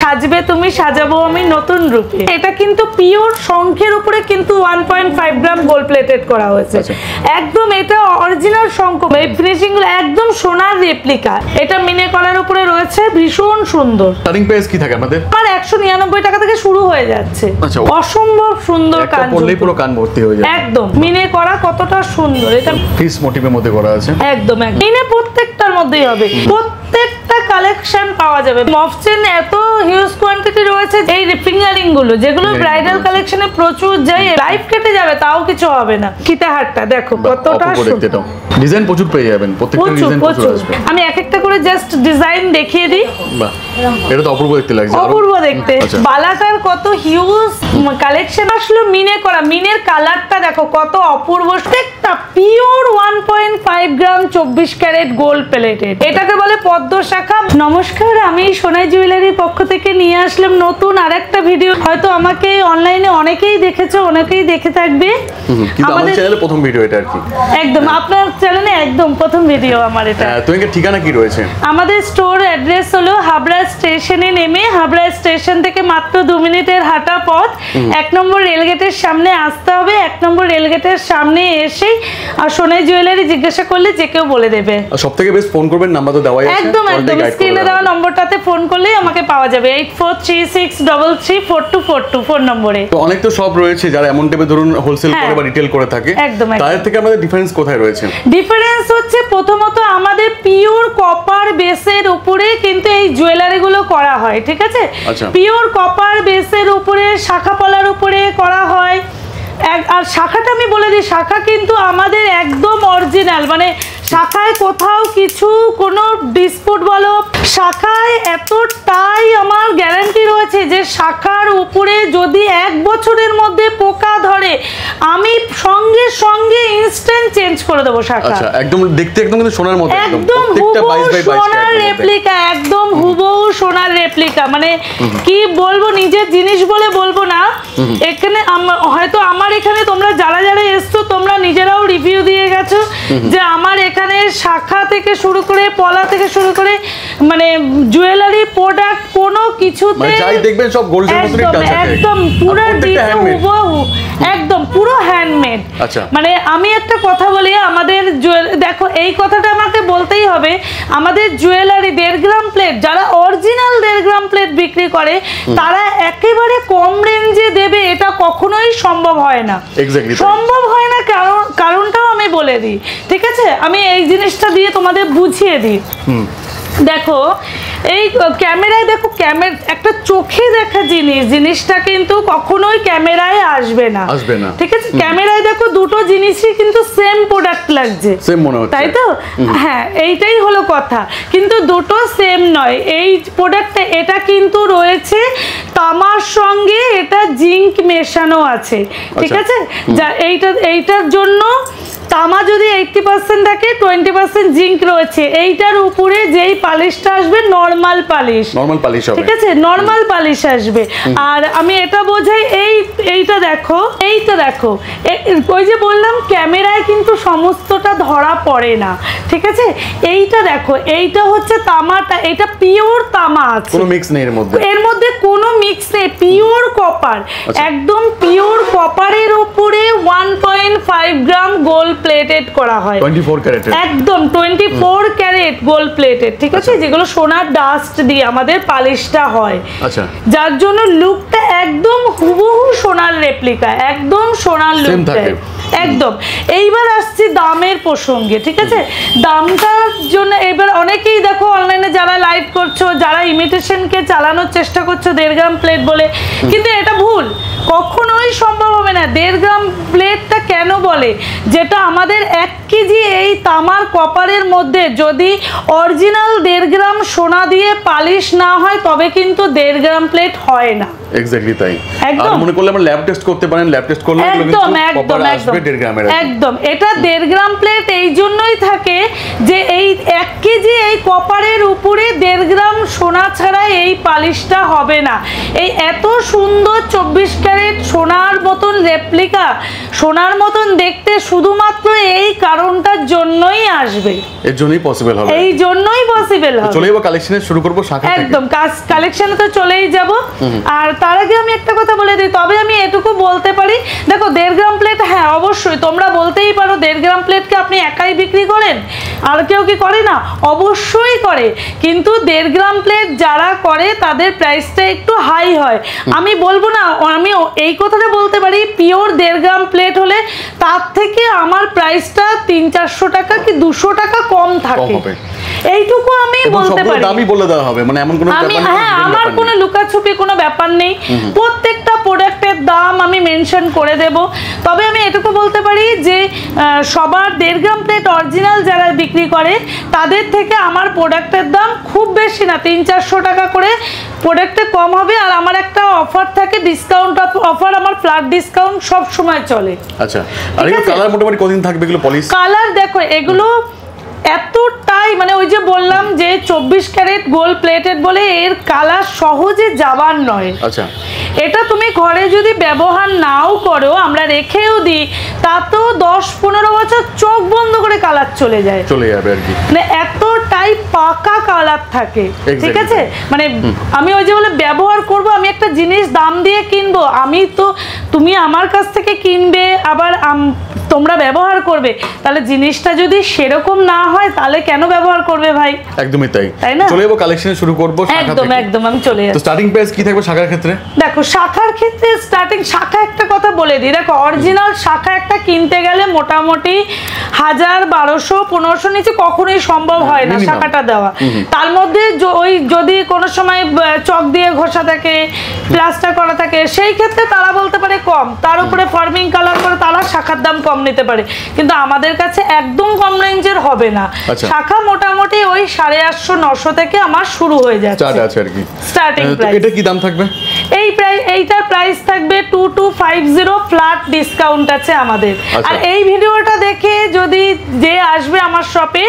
সাজবে তুমি, সাজাবো আমি নতুন রূপে। এটা কিন্তু পিওর শঙ্খের উপরে কিন্তু 1.5 গ্রাম গোল্ড প্লেটেড করা হয়েছে। একদম এটা অরিজিনাল শঙ্খ, এই ফিনিশিং গুলো একদম সোনার রেপ্লিকা। এটা মিনে কলার উপরে রয়েছে, ভীষণ সুন্দর। স্টার্টিং প্রাইস কি থাকে আমাদের? আর 199 টাকা থেকে শুরু হয়ে যাচ্ছে। অসম্ভব সুন্দর কাজ, পরলেই পুরো কান ভর্তি হয়ে যায়। একদম মিনে করা কতটা সুন্দর। এটা ফিস মোটিভের মধ্যে করা আছে, একদম মিনে প্রত্যেকটার মধ্যেই হবে, প্রত্যেকটা কালেকশন পাওয়া যাবে। মফ চেন এত হিউজ কোয়ান্টিটি রয়েছে, এই ফিঙ্গারিং গুলো যেগুলো ব্রাইডাল কালেকশনে প্রচুর যায়, লাইফ কেটে যাবে তাও কিছু হবে না। কিতাহারটা দেখো কতটা সুন্দর, ডিজাইন প্রচুর পেয়ে যাবেন, প্রত্যেকটা ডিজাইন প্রচুর আসবে। আমি এক একটা করে জাস্ট ডিজাইন দেখিয়ে দিই। বাহ, এটা তো অপূর্ব দেখতে লাগছে, অপূর্ব দেখতে। বালাটার কত হিউজ কালেকশন আসলো মিনে করা, মিনের কালারটা দেখো কত অপূর্ব। প্রত্যেকটা পিওর 1.5 গ্রাম 24 ক্যারেট গোল্ড প্লেটেড, এটাকে বলে পদ্ম শাখা। নমস্কার, আমি সোনাই জুয়েলারির পক্ষ থেকে নিয়ে আসলাম নতুন আরেকটা ভিডিও। হয়তো আমাকে অনলাইনে অনেকেই দেখেছো, অনেকেই দেখে থাকবে, কিন্তু আমাদের চ্যানেলে প্রথম ভিডিও এটা আর কি। একদম আপনার চ্যানেলে একদম প্রথম ভিডিও আমার এটা। তোমাদের ঠিকানা কি রয়েছে? আমাদের স্টোর অ্যাড্রেস হলো হাবড়া স্টেশনে নেমে, হাবড়া স্টেশন থেকে মাত্র 2 মিনিটের হাঁটা পথ। 1 নম্বর রেলগেটের সামনে আসতে হবে। 1 নম্বর রেলগেটের সামনে এসেই আর সোনাই জুয়েলারি জিজ্ঞাসা করলে যে কেউ বলে দেবে। সবথেকে বেস্ট ফোন করবেন, নাম্বার তো দেওয়াই আছে। একদম স্ক্রিনে দেওয়া নম্বরটাতে ফোন করলেই আমাকে পাওয়া যাবে, 8436334242 ফোন নম্বরে। তো অনেক তো সব রয়েছে যারা এমন টাইপে ধরুন হোলসেল করে বা রিটেল করে থাকে, তাদের থেকে আমাদের ডিফারেন্স কোথায় রয়েছে? ডিফারেন্স হচ্ছে প্রথমত আমাদের পিওর কপার বেসের উপরে কিন্তু এই জুয়েলারি গুলো করা হয়, ঠিক আছে? পিওর কপার বেসের উপরে শাখা পলার উপরে করা হয়। আর শাখাটা আমি বলে দিই, শাখা কিন্তু আমাদের একদম অরিজিনাল, মানে শাখায় কোথাও কিছু কোনো ডিসপুট বলো, শাখায় এতটাই আমার গ্যারান্টি রয়েছে যে শাখার উপরে যদি 1 বছরের মধ্যে পোকা ধরে আমি সঙ্গে সঙ্গে ইনস্ট্যান্ট চেঞ্জ করে দেবো শাখা। আচ্ছা, একদম দেখতে একদম কিন্তু সোনার মতো, একদম সোনার রেপ্লিকা, একদম হুবহু সোনার রেপ্লিকা। মানে কি বলবো, নিজের জিনিস বলে বলবো না। এখানে হয়তো আমার এখানে তোমরা যারা যারা এসছো তোমরা নিজেরাও রিভিউ দিয়ে গেছো যে আমার এখানে শাখা থেকে শুরু করে পলা থেকে শুরু করে মানে জুয়েলারি প্রোডাক্ট কোনো কিছুতে যাই দেখবেন সব গোল্ডের মতই টাচ আছে, একদম পুরো হুবহু, একদম পুরো হ্যান্ডমেড। মানে আমি একটা কথা বলি, আমাদের দেখো এই কথাটা আমাকে বলতেই হবে, আমাদের জুয়েলারি 1.5 গ্রাম প্লেট যারা অরিজিনাল 1.5 গ্রাম প্লেট বিক্রি করে তারা একেবারে কম রেঞ্জে দেবে, এটা কখনোই সম্ভব হয় না। সম্ভব হয় না, কারণটাও আমি বলে দিই, ঠিক আছে? আমি এই জিনিসটা দিয়ে তোমাদের বুঝিয়ে দিই। দেখো এই ক্যামেরায়, দেখো একটা চোখে দেখা জিনিসটা কিন্তু কখনোই ক্যামেরায় আসবে না, ঠিক আছে? ক্যামেরায় দেখো দুটো জিনিসই কিন্তু সেম প্রোডাক্ট লাগছে, সেম মনে হচ্ছে, তাই তো? হ্যাঁ, এইটাই হলো কথা, কিন্তু দুটো সেম নয়। এই প্রোডাক্টটা এটা কিন্তু রয়েছে তামার সঙ্গে এটা জিঙ্ক মেশানো আছে, ঠিক আছে? যা এইটার জন্য তামা যদি 80% থাকে 20% জিঙ্ক রয়েছে। এইটার উপরে যেই পালিশটা আসবে নরমাল পালিশ হবে, ঠিক আছে? নরমাল পালিশ আসবে। আর আমি এটা বোঝাই, এইটা দেখো ওই যে বললাম ক্যামেরায় কিন্তু সমস্তটা ধরা পড়ে না, ঠিক আছে? এইটা দেখো, এইটা হচ্ছে তামাটা, এটা পিওর তামা আছে, কোনো মিক্স নেই এর মধ্যে, কোনো মিক্স নেই, পিওর কপার, একদম পিওর কপারের উপরে 1.5 গ্রাম গোল্ড প্লেটেড করা হয়, 24 ক্যারেট, একদম 24 ক্যারেট গোল্ড প্লেটেড, ঠিক আছে? যেগুলো সোনার ডাস্ট দিয়ে আমাদের পালিশটা হয়, আচ্ছা, যার জন্য লুকটা একদম হুবহু সোনার রেপ্লিকা, একদম সোনার লুক দেয় একদম। এইবার আসছি দামের প্রসঙ্গে, ঠিক আছে? দামটার জন্য এবার অনেকেই দেখো অনলাইনে যারা লাইভ করছো, যারা ইমিটেশনকে চালানোর চেষ্টা করছো 1.5 গ্রাম প্লেট বলে, কিন্তু এটা ভুল, কখনোই সম্ভব হবে না। 1.5 গ্রাম প্লেটটা কেন বলে, যেটা আমাদের 1 কেজি এই তামার কপারের মধ্যে যদি অরিজিনাল 1.5 গ্রাম সোনা দিয়ে পালিশ না হয় তবে কিন্তু 1.5 গ্রাম প্লেট হয় না। এক্স্যাক্টলি তাই। আর মনে করলে আমরা ল্যাব টেস্ট করতে পারেন, ল্যাব টেস্ট করলে কপার আসবে 1.5 গ্রামের, একদম। এটা 1.5 গ্রাম প্লেট এই জন্যই থাকে যে এই 1 কেজি এই কপারের উপরে 1.5 গ্রাম সোনা ছাড়া এই পালিশটা হবে না। এই এত সুন্দর 24 ক্যারেট সোনার মতন রেপ্লিকা, সোনার মতন দেখতে শুধুমাত্র এই কারণটার জন্যই আসবে, এর জন্যই পসিবল হবে, এই জন্যই পসিবল হবে। চলে যাবো কালেকশনে, শুরু করব শাখা থেকে। একদম কালেকশনে তো চলেই যাব। আর তার আগে আমি একটা কথা বলে দিই, তবে আমি এটুকু বলতে পারি, দেখো 1.5 গ্রাম প্লেট, হ্যাঁ অবশ্যই তোমরা বলতেই পারো 1.5 গ্রাম প্লেটকে আপনি একাই বিক্রি করেন, আর কেউ কি করে না? অবশ্যই করে, কিন্তু 1.5 গ্রাম প্লেট যারা করে তাদের প্রাইসটা একটু হাই হয়। আমি বলবো না, আমি এই কথাটা বলতে পারি, পিওর 1.5 গ্রাম প্লেট হলে তার থেকে আমার প্রাইসটা 300-400 টাকা কি 200 টাকা কম থাকে, এইটুকু আমি বলতে পারি। দামই বলে দেওয়া হবে, মানে এমন কোনো ব্যাপার নেই, হ্যাঁ আমার কোনো লুকাছুপি কোনো ব্যাপার নেই, প্রত্যেকটা প্রোডাক্টের দাম আমি মেনশন করে দেব। তবে আমি এটুকু বলতে পারি যে সবার 1.5 গ্রাম প্লেট অরিজিনাল যারা বিক্রি করে তাদের থেকে আমার প্রোডাক্টের দাম খুব বেশি না, 300-400 টাকা করে প্রোডাক্টে কম হবে। আর আমার একটা অফার থাকে, ডিসকাউন্ট অফার, আমার ফ্ল্যাট ডিসকাউন্ট সব সময় চলে। আচ্ছা, আর এই কালার মোটামুটি কতদিন থাকবে এগুলো পলিশ? কালার দেখো এগুলো এতটাই, মানে ওই যে বললাম যে 24 ক্যারেট গোল্ড প্লেটেড বলে এর কালার সহজে যাবার নয়। আচ্ছা, এটা তুমি ঘরে যদি ব্যবহার নাও করো, আমরা রেখেও দিই, তা তো 10-15 বছর চোখ বন্ধ করে কালার চলে যাবে আর কি, মানে এতটাই পাকা কালার থাকে। ঠিক আছে, মানে আমি ওই যে বলে ব্যবহার করব, আমি একটা জিনিস দাম দিয়ে কিনবো, আমি তো তুমি আমার কাছ থেকে কিনবে আবার তোমরা ব্যবহার করবে, তাহলে জিনিসটা যদি সেরকম না হয় তাহলে কেন ব্যবহার করবে ভাই? একদমই তাই না? চলে যাবো কালেকশনে, শুরু করব শাখা থেকে। একদম আমি চলে যাচ্ছি। তো স্টার্টিং প্রাইস কি থাকবে শাখার ক্ষেত্রে? দেখো শাখার ক্ষেত্রে স্টার্টিং শাখা একটা কথা বলে দিই, দেখো অরিজিনাল শাখা একটা কিনতে গেলে মোটামুটি 1000, 1200, 1500 নিচে কখনোই সম্ভব হয় না শাখাটা দেওয়া। তার মধ্যে ওই যদি কোনো সময় চক দিয়ে ঘষা থাকে, প্লাস্টার করা থাকে, সেই ক্ষেত্রে তারা বলতে পারে কম, তার উপরে ফর্মিং কালার করে তারা শাখার দাম কম নিতে পারে, কিন্তু আমাদের কাছে একদম কম রেঞ্জের হবে না। শাখা মোটামুটি ওই 850-900 থেকে আমার শুরু হয়ে যাচ্ছে স্টার্টিং প্রাইস। এটা কি দাম থাকবে? এইটার প্রাইস থাকবে 2250, ফ্ল্যাট ডিসকাউন্ট আছে আমাদের। আর এই ভিডিওটা দেখে যদি যে আসবে আমার শপে,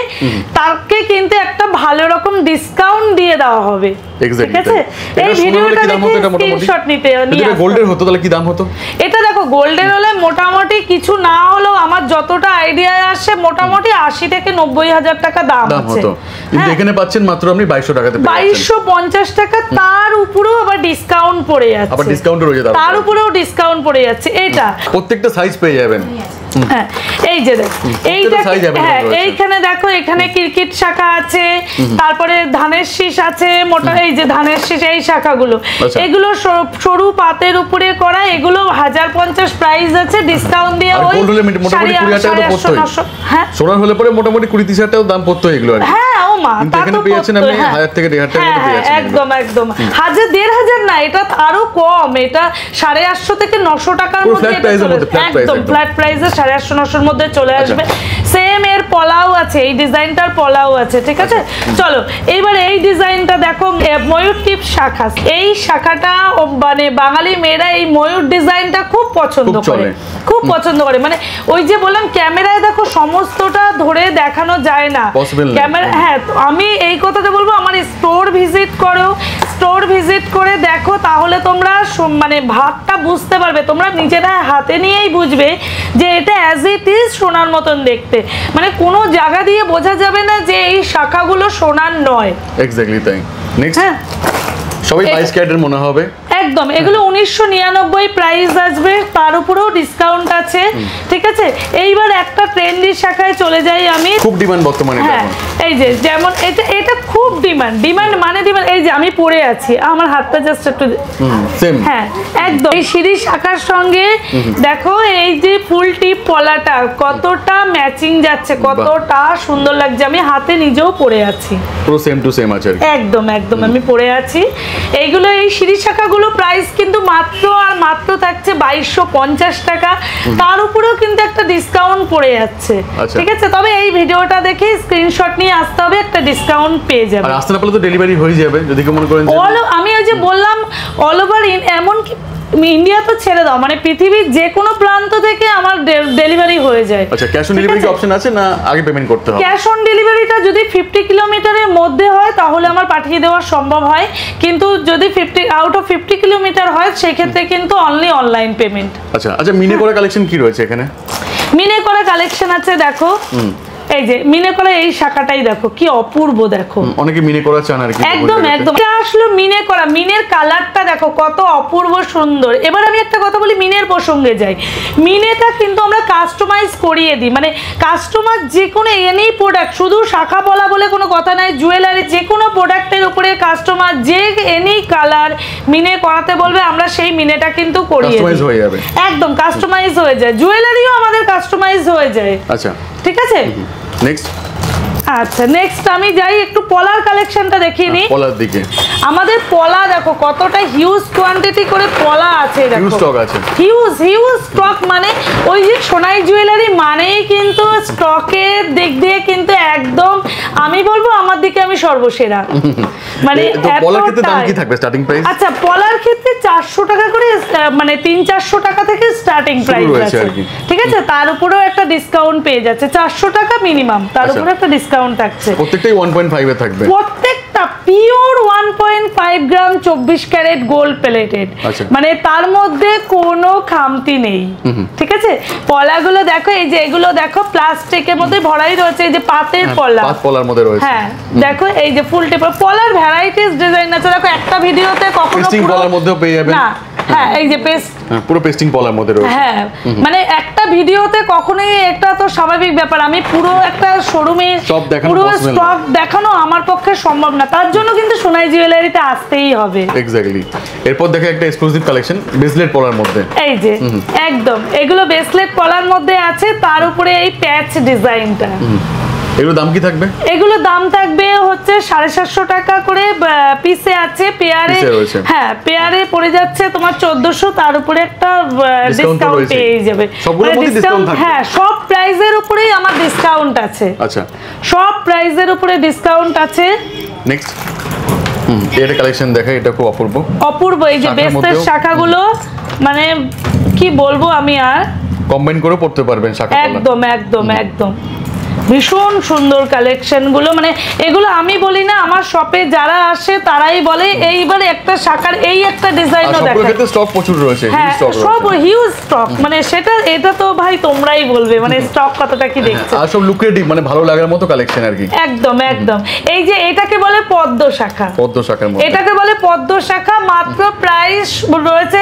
তাকে কিন্তু একটা ভালো রকম ডিসকাউন্ট দিয়ে দেওয়া হবে। ঠিক আছে, এই ভিডিওটা দেখে স্ক্রিনশট নিতে নিয়ে আসবে। গোল্ডের হতো তাহলে কি দাম হতো? এটা দেখো গোল্ডের হলে মোটামুটি কিছু না হলেও আমার যতটা আইডিয়া আসে মোটামুটি 80 থেকে 90 হাজার টাকা দাম আছে, কিন্তু এখানে পাচ্ছেন মাত্র আপনি 2200 টাকাতে, 2250 টাকা, তার উপরেও আবার ডিসকাউন্ট পড়ে যাচ্ছে, আবার ডিসকাউন্ট রয়েছে, তার উপরেও ডিসকাউন্ট পড়ে যাচ্ছে। এটা প্রত্যেকটা সাইজ পেয়ে যাবেন। হ্যাঁ এই যে দেখো এইখানে দেখো, এখানে ক্রিকেট শাখা আছে, তারপরে ধানের শীষ আছে, মোটা এই যে ধানের শীষ, এই শাখাগুলো এগুলো সরু পাতের উপরে করা, এগুলো 1050 প্রাইস আছে, ডিসকাউন্ট দিয়ে ওই মোটামুটি 20,000 টাকা পড়তো। হ্যাঁ সোনার হলে পরে মোটামুটি 20-30,000 টাকা দাম পড়তো এগুলো। হ্যাঁ ও মা, কিন্তু এখানে পেয়েছেন আপনি 1000 থেকে 1500 টাকা মতো পেয়েছেন। একদম 1000-1500 না, এটা আরো কম, এটা 850 থেকে 900 টাকার মধ্যে, একদম ফ্ল্যাট প্রাইসে 850-900 মধ্যে চলে আসবে। সেম এর পলাও আছে, এই ডিজাইনটার পলাও আছে। ঠিক আছে, চলো এইবার এই ডিজাইনটা দেখো, ময়ূর টিপ শাখা। এই শাখাটা মানে বাঙালি মেয়েরা এই ময়ূর ডিজাইনটা খুব পছন্দ করে, খুব পছন্দ করে, মানে ওই যে বললাম ক্যামেরায় দেখো সমস্তটা ধরে দেখানো যায় না ক্যামেরা। হ্যাঁ আমি এই কথাটা বলবো, আমার স্টোর ভিজিট করো, স্টোর ভিজিট করে দেখো, তাহলে তোমরা মানে ভাগটা বুঝতে পারবে, তোমরা নিজেরা হাতে নিয়েই বুঝবে যে এটা অ্যাজ ইট ইজ সোনার মতন দেখতে, মানে কোনো জায়গা দিয়ে বোঝা যাবে না যে এই শাখাগুলো সোনার নয়। এক্স্যাক্টলি তাই। নেক্সট সবাই 22 ক্যারেটের মনে হবে, একদম এগুলো 1999 প্রাইস আসবে, তার উপরেও ডিসকাউন্ট আছে। ঠিক আছে, এইবার একটা ট্রেন্ডি শাখায় চলে যাই আমি, খুব ডিমান্ড বর্তমানে। হ্যাঁ এই যে যেমন এটা খুব ডিমান্ড মানে ডিমান্ড, এই যে আমি পরে আছি, আমার হাতটা জাস্ট একটু সেম, হ্যাঁ একদম এই সিঁড়ি শাখার সঙ্গে দেখো এই যে ফুল টিপ পলাটা কতটা ম্যাচিং যাচ্ছে, কতটা সুন্দর লাগছে, আমি হাতে নিজেও পরে আছি, পুরো সেম টু সেম আছে, একদম আমি পরে আছি। এইগুলো এই সিঁড়ি শাখাগুলো প্রাইস কিন্তু মাত্র আর মাত্র থাকছে 2250 টাকা, তার উপরেও কিন্তু একটা ডিসকাউন্ট পড়ে যাচ্ছে। ঠিক আছে, তবে এই ভিডিওটা দেখে স্ক্রিনশট নিয়ে আসতে হবে, একটা ডিসকাউন্ট পেয়ে যাবে। আর আসতে না পারলে তো ডেলিভারি হয়ে যাবে যদি কেউ মনে করেন। আমি ওই যে বললাম অল ওভার এমন কি ইন্ডিয়া তো ছেড়ে দাও, মানে পৃথিবীর যে কোনো প্রান্ত থেকে আমার ডেলিভারি হয়ে যায়। আচ্ছা, ক্যাশ অন ডেলিভারি অপশন আছে না আগে পেমেন্ট করতে হবে? ক্যাশ অন ডেলিভারিটা যদি 50 কিলোমিটারের মধ্যে হয় তাহলে আমার পাঠিয়ে দেওয়া সম্ভব হয়, কিন্তু যদি 50 আউট অফ 50 কিলোমিটার হয় সেক্ষেত্রে কিন্তু অনলি অনলাইন পেমেন্ট। আচ্ছা আচ্ছা, মিনে করা কালেকশন কি রয়েছে এখানে? মিনে করা কালেকশন আছে, দেখো এই যে মিনে করা এই শাখাটাই দেখো কি অপূর্ব, দেখো অনেকে মিনে করা চান আর কি। একদম একদম, এটা আসলে মিনে করা, মিনের কালারটা দেখো কত অপূর্ব সুন্দর। এবার আমি একটা কথা বলি, মিনের প্রসঙ্গে যাই। মিনেটা কিন্তু আমরা কাস্টমাইজ করিয়ে দিই, মানে কাস্টমার যে কোনো এনি প্রোডাক্ট, শুধু শাখা পলা বলে কোনো কথা নাই, জুয়েলারি যে কোনো প্রোডাক্টের উপরে কাস্টমার যে এনি কালার মিনে করাতে বলবে আমরা সেই মিনেটা কিন্তু করিয়ে দিই, কাস্টমাইজ হয়ে যাবে, একদম কাস্টমাইজ হয়ে যায়। জুয়েলারিও আমাদের কাস্টমাইজ হয়ে যায়। আচ্ছা ঠিক আছে, নেক্সট। আচ্ছা নেক্সট আমি যাই একটু পলার কালেকশনটা দেখিয়ে নিই। পলার দিকে আমাদের পলা দেখো কতটা হিউজ কোয়ান্টিটি করে পলা আছে, দেখো হিউজ স্টক আছে, হিউজ স্টক। মানে ওই যে সোনাই জুয়েলারি মানেই কিন্তু স্টকের দিক দিয়ে কিন্তু একদম আমি বলবো আমার দিকে আমি সর্বসেরা। মানে পলার ক্ষেত্রে দাম কি থাকবে স্টার্টিং প্রাইস? আচ্ছা পলার ক্ষেত্রে 400 টাকা করে, মানে 300-400 টাকা থেকে স্টার্টিং প্রাইস আছে, ঠিক আছে। তার উপরেও একটা ডিসকাউন্ট পেয়ে যাচ্ছে, 400 টাকা মিনিমাম, তার উপরে একটা ডিসকাউন্ট থাকছে। প্রত্যেকটাই 1.5 এ থাকবে, প্রত্যেকটা পিওর 1.5 গ্রাম 24 ক্যারেট গোল্ড প্লেটেড, মানে তার মধ্যে কোনো খামতি নেই, ঠিক আছে। পলাগুলো দেখো, এই যে এগুলো দেখো প্লাস্টিকের মধ্যে ভরাই রয়েছে, এই যে পাতের পলা, পাত পলার মধ্যে রয়েছে, হ্যাঁ দেখো এই যে ফুল টেপ পলার ভ্যারাইটিস ডিজাইন আছে। দেখো একটা ভিডিওতে কখনো পেস্টিং পলার মধ্যেও পেয়ে যাবেন না, হ্যাঁ এই যে পেস্ট, পুরো পেস্টিং পলার মধ্যে রয়েছে, হ্যাঁ মানে একটা ভিডিওতে কখনোই এটা তো স্বাভাবিক ব্যাপার, আমি পুরো একটা শোরুমে পুরো স্টক দেখানো আমার পক্ষে সম্ভব না, তার জন্য কিন্তু সোনাই জুয়েলারিতে আসতেই হবে। এক্স্যাক্টলি। এরপর দেখে একটা এক্সক্লুসিভ কালেকশন ব্রেসলেট পলার মধ্যে, এই যে একদম এগুলো ব্রেসলেট পলার মধ্যে আছে, তার উপরে এই প্যাচ ডিজাইনটা। এগুলো দাম কি থাকবে? এগুলো দাম থাকবে হচ্ছে 750 টাকা করে পিসে আছে, পেয়ারে, হ্যাঁ পেয়ারে পড়ে যাচ্ছে তোমার 1400, তার উপরে একটা ডিসকাউন্ট পেয়ে যাবে। সবগুলোর মধ্যে ডিসকাউন্ট থাকবে, হ্যাঁ সব প্রাইজের উপরেই আমার ডিসকাউন্ট আছে। আচ্ছা সব প্রাইজের উপরে ডিসকাউন্ট আছে। নেক্সট এটা কালেকশন দেখা, এটা খুব অপূর্ব অপূর্ব, এই যে বেস্টের শাখাগুলো, মানে কি বলবো আমি, আর কম্বাইন করে পড়তে পারবেন শাখা, একদম একদম একদম ভীষণ সুন্দর কালেকশন গুলো। মানে এগুলো আমি বলি না, আমার শপে যারা আসে তারাই বলে এইবারে একটা শাখার এই একটা ডিজাইনও দেখো, সবগুলোতে স্টক প্রচুর রয়েছে, হিউজ স্টক, সব হিউজ স্টক, মানে সেটা এটা তো ভাই তোমরাই বলবে মানে স্টক কতটা কি দেখছো, আর সব লুক্রেটিভ, মানে ভালো লাগার মতো কালেকশন আর কি, একদম একদম। এই যে এটাকে বলে পদ্ম শাখা, পদ্ম শাখার মধ্যে এটাকে বলে পদ্ম শাখা, মাত্র প্রাইস রয়েছে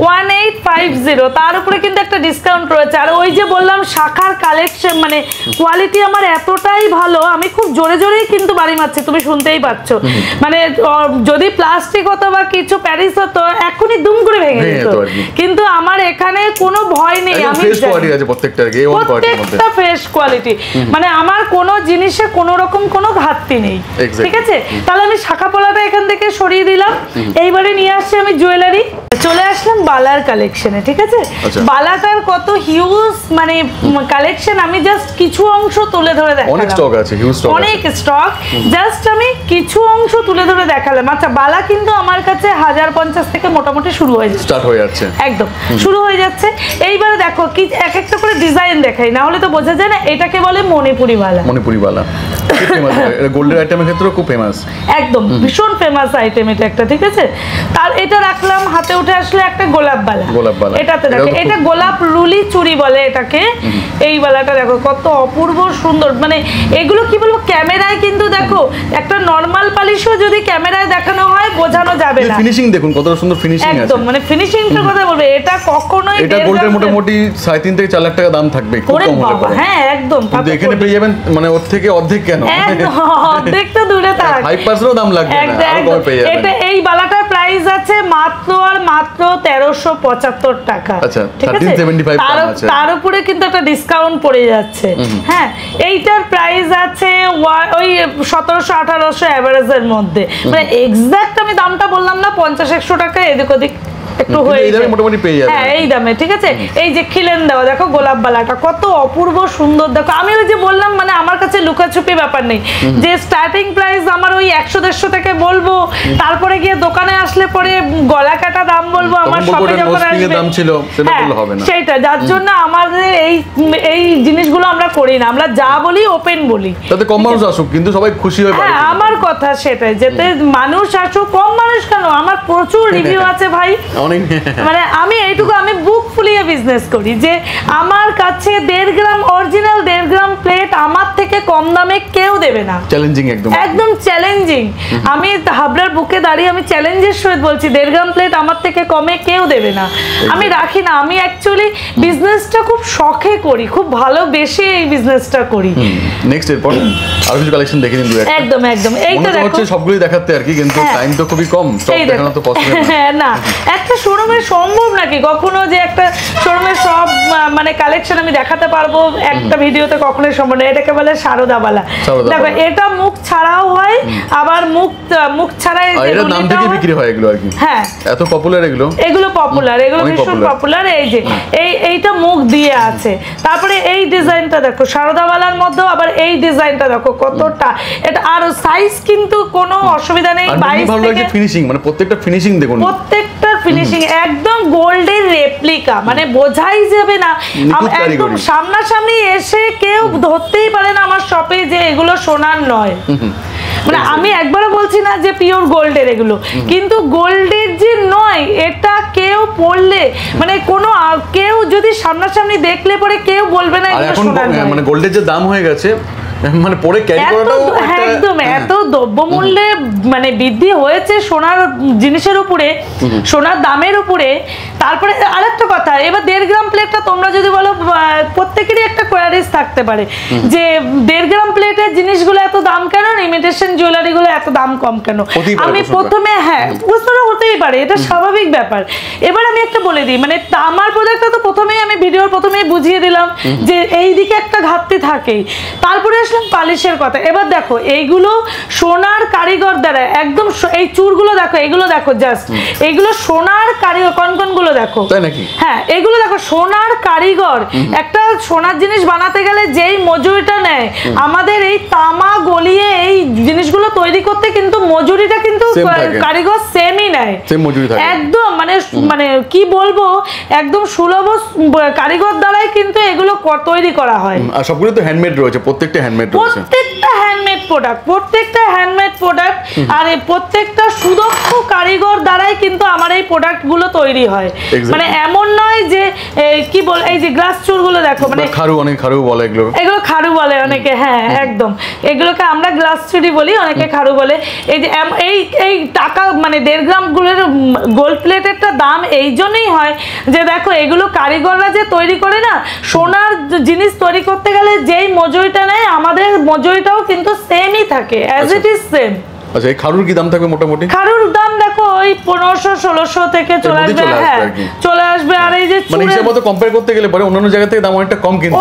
1850, তার উপরে কিন্তু একটা ডিসকাউন্ট রয়েছে। আর ওই যে বললাম শাখার কালেকশন মানে কোয়ালিটি আমার এতটাই ভালো, আমি খুব জোরে জোরেই কিন্তু বাড়ি মারছি, তুমি শুনতেই পাচ্ছ। মানে যদি প্লাস্টিক হতো বা কিছু প্যারিস হতো এখনই দুম করে ভেঙে যেত, কিন্তু আমার এখানে কোনো ভয় নেই, আমি প্রত্যেকটা ফ্রেশ কোয়ালিটি, মানে আমার কোনো জিনিসে কোনো রকম কোনো ঘাটতি নেই, ঠিক আছে। তাহলে আমি শাখা পলাটা এখান থেকে সরিয়ে দিলাম, এইবারে নিয়ে আসছি আমি জুয়েলারি। চলে আসলাম বালার কালেকশনে, ঠিক আছে। বালাটার কত হিউজ মানে কালেকশন, আমি জাস্ট কিছু অংশ তুলে ধরে দেখালাম, অনেক স্টক আছে, হিউজ স্টক, অনেক স্টক, জাস্ট আমি কিছু অংশ তুলে ধরে দেখালাম। আচ্ছা বালা কিন্তু আমার কাছে 1050 থেকে মোটামুটি শুরু হয়ে যাচ্ছে, স্টার্ট হয়ে যাচ্ছে, একদম শুরু হয়ে যাচ্ছে। এইবারে দেখো কি এক একটা করে ডিজাইন দেখাই, না হলে তো বোঝা যায় না। এটাকে বলে মণিপুরি বালা, মণিপুরি বালা গোল্ডের আইটেমের ক্ষেত্রে খুব ফেমাস, একদম ভীষণ ফেমাস আইটেম এটা একটা, ঠিক আছে। তার এটা রাখলাম, হাতে উঠে আসলে একটা গোলাপ বালা, গোলাপ বালা, এটাতে দেখো এটা গোলাপ রুলি চুরি বলে এটাকে। এই বালাটা দেখো কত অপূর্ব সুন্দর, মানে এগুলো কি বলবো ক্যামেরায় কিন্তু দেখো একটা নরমাল পলিশও যদি ক্যামেরায় দেখানো হয় বোঝানো যাবে না। ফিনিশিং দেখুন কতটা সুন্দর ফিনিশিং আছে, একদম মানে ফিনিশিংটার কথা বলবে, এটা কখনোই এটা গোল্ডের মোটামুটি 3.5 থেকে 4 লাখ টাকা দাম থাকবে, খুব কম হতে পারে। হ্যাঁ একদম, কিন্তু এখানে পেয়ে যাবেন মানে ওর থেকে অর্ধেক, কেন অর্ধেক তো দূরে থাক, 5% দাম লাগবে না, আরো কম পেয়ে যাবেন। এটা এই বালাটার প্রাইস আছে মাত্র আর মাত্র 1375 টাকা, আচ্ছা 1375 দাম আছে, তার উপরে কিন্তু একটা ডিসকাউন্ট পড়ে যাচ্ছে। হ্যাঁ এইটার প্রাইস আছে ওই 1700-1800 এভারেজের মধ্যে, মানে এক্সাক্ট আমি দামটা বললাম না, 50-100 টাকা এদিক ওদিক একটু হয়ে যায় মোটামুটি পেয়ে যাবে। হ্যাঁ এই দামে, ঠিক আছে। এই যে খিলেন দেওয়া দেখো গোলাপ বালাটা কত অপূর্ব সুন্দর, দেখো আমি ওই যে বললাম মানে আমার কাছে লুকাছুপি ব্যাপার নেই, যে স্টার্টিং প্রাইস আমার ওই 100-150 থেকে বলবো, তারপরে গিয়ে দোকানে আসলে পরে গলা কাটা দাম বলবো, আমার শপে যখন আসবে দাম ছিল সেটা বললে হবে না, সেইটা যার জন্য আমাদের এই জিনিসগুলো আমরা করি না, আমরা যা বলি ওপেন বলি, তাতে কম মানুষ আসুক কিন্তু সবাই খুশি হয়। হ্যাঁ আমার কথা সেটাই, যেতে মানুষ আসুক, কম মানুষ কেন, আমার প্রচুর রিভিউ আছে ভাই, মানে আমি এইটুকু আমি বুক ফুলিয়ে বিজনেস করি যে আমার কাছে 1.5 গ্রাম অরিজিনাল 1.5 গ্রাম প্লেট আমার থেকে কম দামে কেউ দেবে না। চ্যালেঞ্জিং, একদম চ্যালেঞ্জিং, আমি হাবড়ার বুকে দাঁড়িয়ে আমি চ্যালেঞ্জের সহিত বলছি 1.5 গ্রাম প্লেট আমার থেকে কমে কেউ দেবে না। আমি রাখি না, আমি অ্যাকচুয়ালি বিজনেসটা খুব শখে করি, খুব ভালোবেসে এই বিজনেসটা করি। নেক্সট এরপর আর কিছু কালেকশন দেখে দিন। একদম এইটা দেখো, হচ্ছে সবগুলোই দেখাতে আর কি, কিন্তু টাইম তো খুবই কম, সব দেখানো তো পসিবল না। একটা শোরুমে সম্ভব নাকি কখনো যে একটা শোরুমের সব মানে কালেকশন আমি দেখাতে পারবো একটা ভিডিওতে, কখনোই সম্ভব না। এটাকে বলে সারদাবালা। দেখো এটা মুখ ছাড়াও হয়, আবার মুখ ছাড়াই এর নাম থেকে বিক্রি হয় এগুলো আর কি। হ্যাঁ এত পপুলার এগুলো পপুলার, এগুলো ভীষণ পপুলার। এই যে এইটা মুখ দিয়ে আছে, তারপরে এই ডিজাইনটা দেখো সারদাবালার মধ্যেও আবার এই ডিজাইনটা দেখো কতটা, এটা আর সাইজ কিন্তু কোনো অসুবিধা নেই। 22 থেকে ফিনিশিং, মানে প্রত্যেকটা ফিনিশিং দেখুন, প্রত্যেকটা ফিনিশিং একদম গোল্ডের রেপ্লিকা, মানে বোঝাই যাবে না, একদম সামনাসামনি এসে কেউ ধরতেই পারে না আমার শপে যে এগুলো সোনার নয়। মানে আমি একবারও বলছি না যে পিওর গোল্ডের এগুলো, কিন্তু গোল্ডের যে নয় এটা কেউ পড়লে মানে কোনো কেউ যদি সামনাসামনি দেখলে পরে কেউ বলবে না এগুলো সোনার নয়। মানে গোল্ডের যে দাম হয়ে গেছে, মানে পরে ক্যারি করাটাও একদম এত দ্রব্যমূল্যে মানে বৃদ্ধি হয়েছে সোনার জিনিসের উপরে, সোনার দামের উপরে। তারপরে আরেকটা কথা, এবার 1.5 গ্রাম প্লেটটা তোমরা যদি বলো, প্রত্যেকেরই একটা কোয়ারিজ থাকতে পারে যে 1.5 গ্রাম প্লেটের জিনিসগুলো এত দাম কেন, ইমিটেশন জুয়েলারি গুলো এত দাম কম কেন। আমি প্রথমে প্রশ্নটা হতেই পারে, এটা স্বাভাবিক ব্যাপার। এবার আমি একটা বলে দিই, মানে আমার প্রোডাক্টটা তো প্রথমেই আমি ভিডিওর প্রথমেই বুঝিয়ে দিলাম যে এই দিকে একটা ঘাটতি থাকেই। তারপরে পালিশের কথা, এবার দেখো এইগুলো সোনার কারিগর দ্বারা একদম, এই চূড়গুলো দেখো, এগুলো দেখো জাস্ট, এগুলো সোনার কারিগর, কনকনগুলো দেখো, তাই নাকি? হ্যাঁ এগুলো দেখো সোনার কারিগর। একটা সোনার জিনিস বানাতে গেলে যেই মজুরিটা নেয়, আমাদের এই তামা গলিয়ে এই জিনিসগুলো তৈরি করতে কিন্তু মজুরিটা কিন্তু কারিগর সেমই নেয়, একদম মানে কি বলবো, একদম সুলভ কারিগর দ্বারাই কিন্তু এগুলো তৈরি করা হয়। আর সবগুলো তো হ্যান্ডমেড রয়েছে, প্রত্যেকটা হ্যান্ডমেড রয়েছে, প্রত্যেকটা হ্যান্ডমেড প্রোডাক্ট, আর এই প্রত্যেকটা সুদক্ষ কারিগর দ্বারাই কিন্তু আমার এই প্রোডাক্ট গুলো তৈরি হয়। মানে এমন নয় যে কি বল, এই যে গ্লাস চুরগুলো দেখো, মানে খারু বলে এগুলো খারু বলে অনেকে, হ্যাঁ একদম, এগুলোকে আমরা গ্লাস চুরি বলি, অনেকে খারু বলে। এই যে এই টাকা মানে 1.5 গ্রাম গুলোর গোল্ড প্লেটেরটা দাম এই জন্যই হয় যে দেখো এগুলো কারিগররা যে তৈরি করে না, সোনার জিনিস তৈরি করতে গেলে যেই মজুরিটা নেয় আমাদের মজুরিটাও কিন্তু সেমই থাকে, অ্যাজ ইট ইজ সেম। আচ্ছা, এই খারুর কি দাম থাকবে মোটামুটি? খারুর দাম দেখো ওই 1500-1600 থেকে চলে আসবে, হ্যাঁ চলে আসবে। আর এই যে মানে হিসাব মতো কম্পেয়ার করতে গেলে পরে অন্যান্য জায়গা থেকে দাম অনেকটা কম, কিন্তু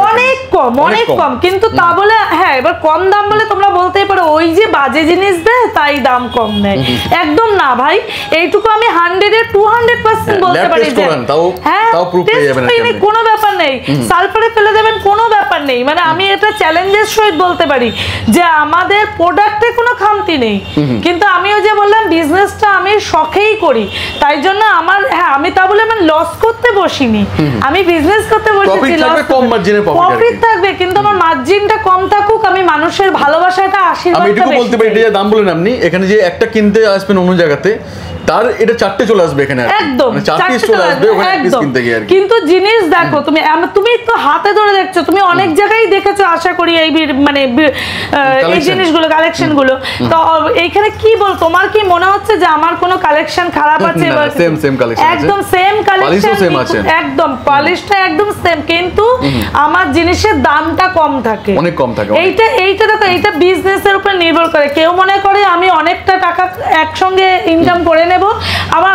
অনেক কম, কিন্তু তা বলে হ্যাঁ এবার কম দাম বলে তোমরা বলতেই পারো ওই যে বাজে জিনিস দেয় তাই দাম কম নেয়, একদম না ভাই। এইটুকু আমি 100-এর 200% বলতে পারি যে হ্যাঁ কোনো ব্যাপার নেই, সালফারে ফেলে দেবেন কোনো ব্যাপার নেই। মানে আমি এটা চ্যালেঞ্জের সহিত বলতে পারি যে আমাদের প্রোডাক্টে কোনো খামতি নেই, কিন্তু আমিও যে বললাম বিজনেসটা আমি শখেই করি, তাই জন্য আমার আমি তা বলে আমি লস করতে বসিনি, আমি বিজনেস করতে বসেছি, প্রফিট থাকবে কিন্তু আমার মার্জিনটা কম থাকুক, আমি মানুষের ভালোবাসাটা আশীর্বাদটা আমি এটুকু বলতে পারি, এটা যে দাম বলেন আপনি, এখানে যে একটা কিনতে আসবেন অন্য জায়গাতে তার এটা 4টে চলে আসবে এখানে, একদম 4 পিস চলে আসবে ওখানে এক পিস কিনতে গিয়ে। কিন্তু জিনিস দেখো তুমি তো হাতে ধরে দেখছো, তুমি অনেক জায়গায় দেখেছো আশা করি এই মানে এই জিনিসগুলো কালেকশনগুলো, তো এইখানে কি বল, তোমার কি মনে হচ্ছে যে আমার কোনো কালেকশন খারাপ আছে? সেম কালেকশন, একদম সেম কালেকশন, একদম পলিশটা একদম সেম, কিন্তু আমার জিনিসের দামটা কম থাকে, অনেক কম থাকে। এইটা দেখো, এইটা বিজনেসের উপর নির্ভর করে। কেউ মনে করে আমি অনেকটা টাকা একসঙ্গে ইনকাম করে নেব, আবার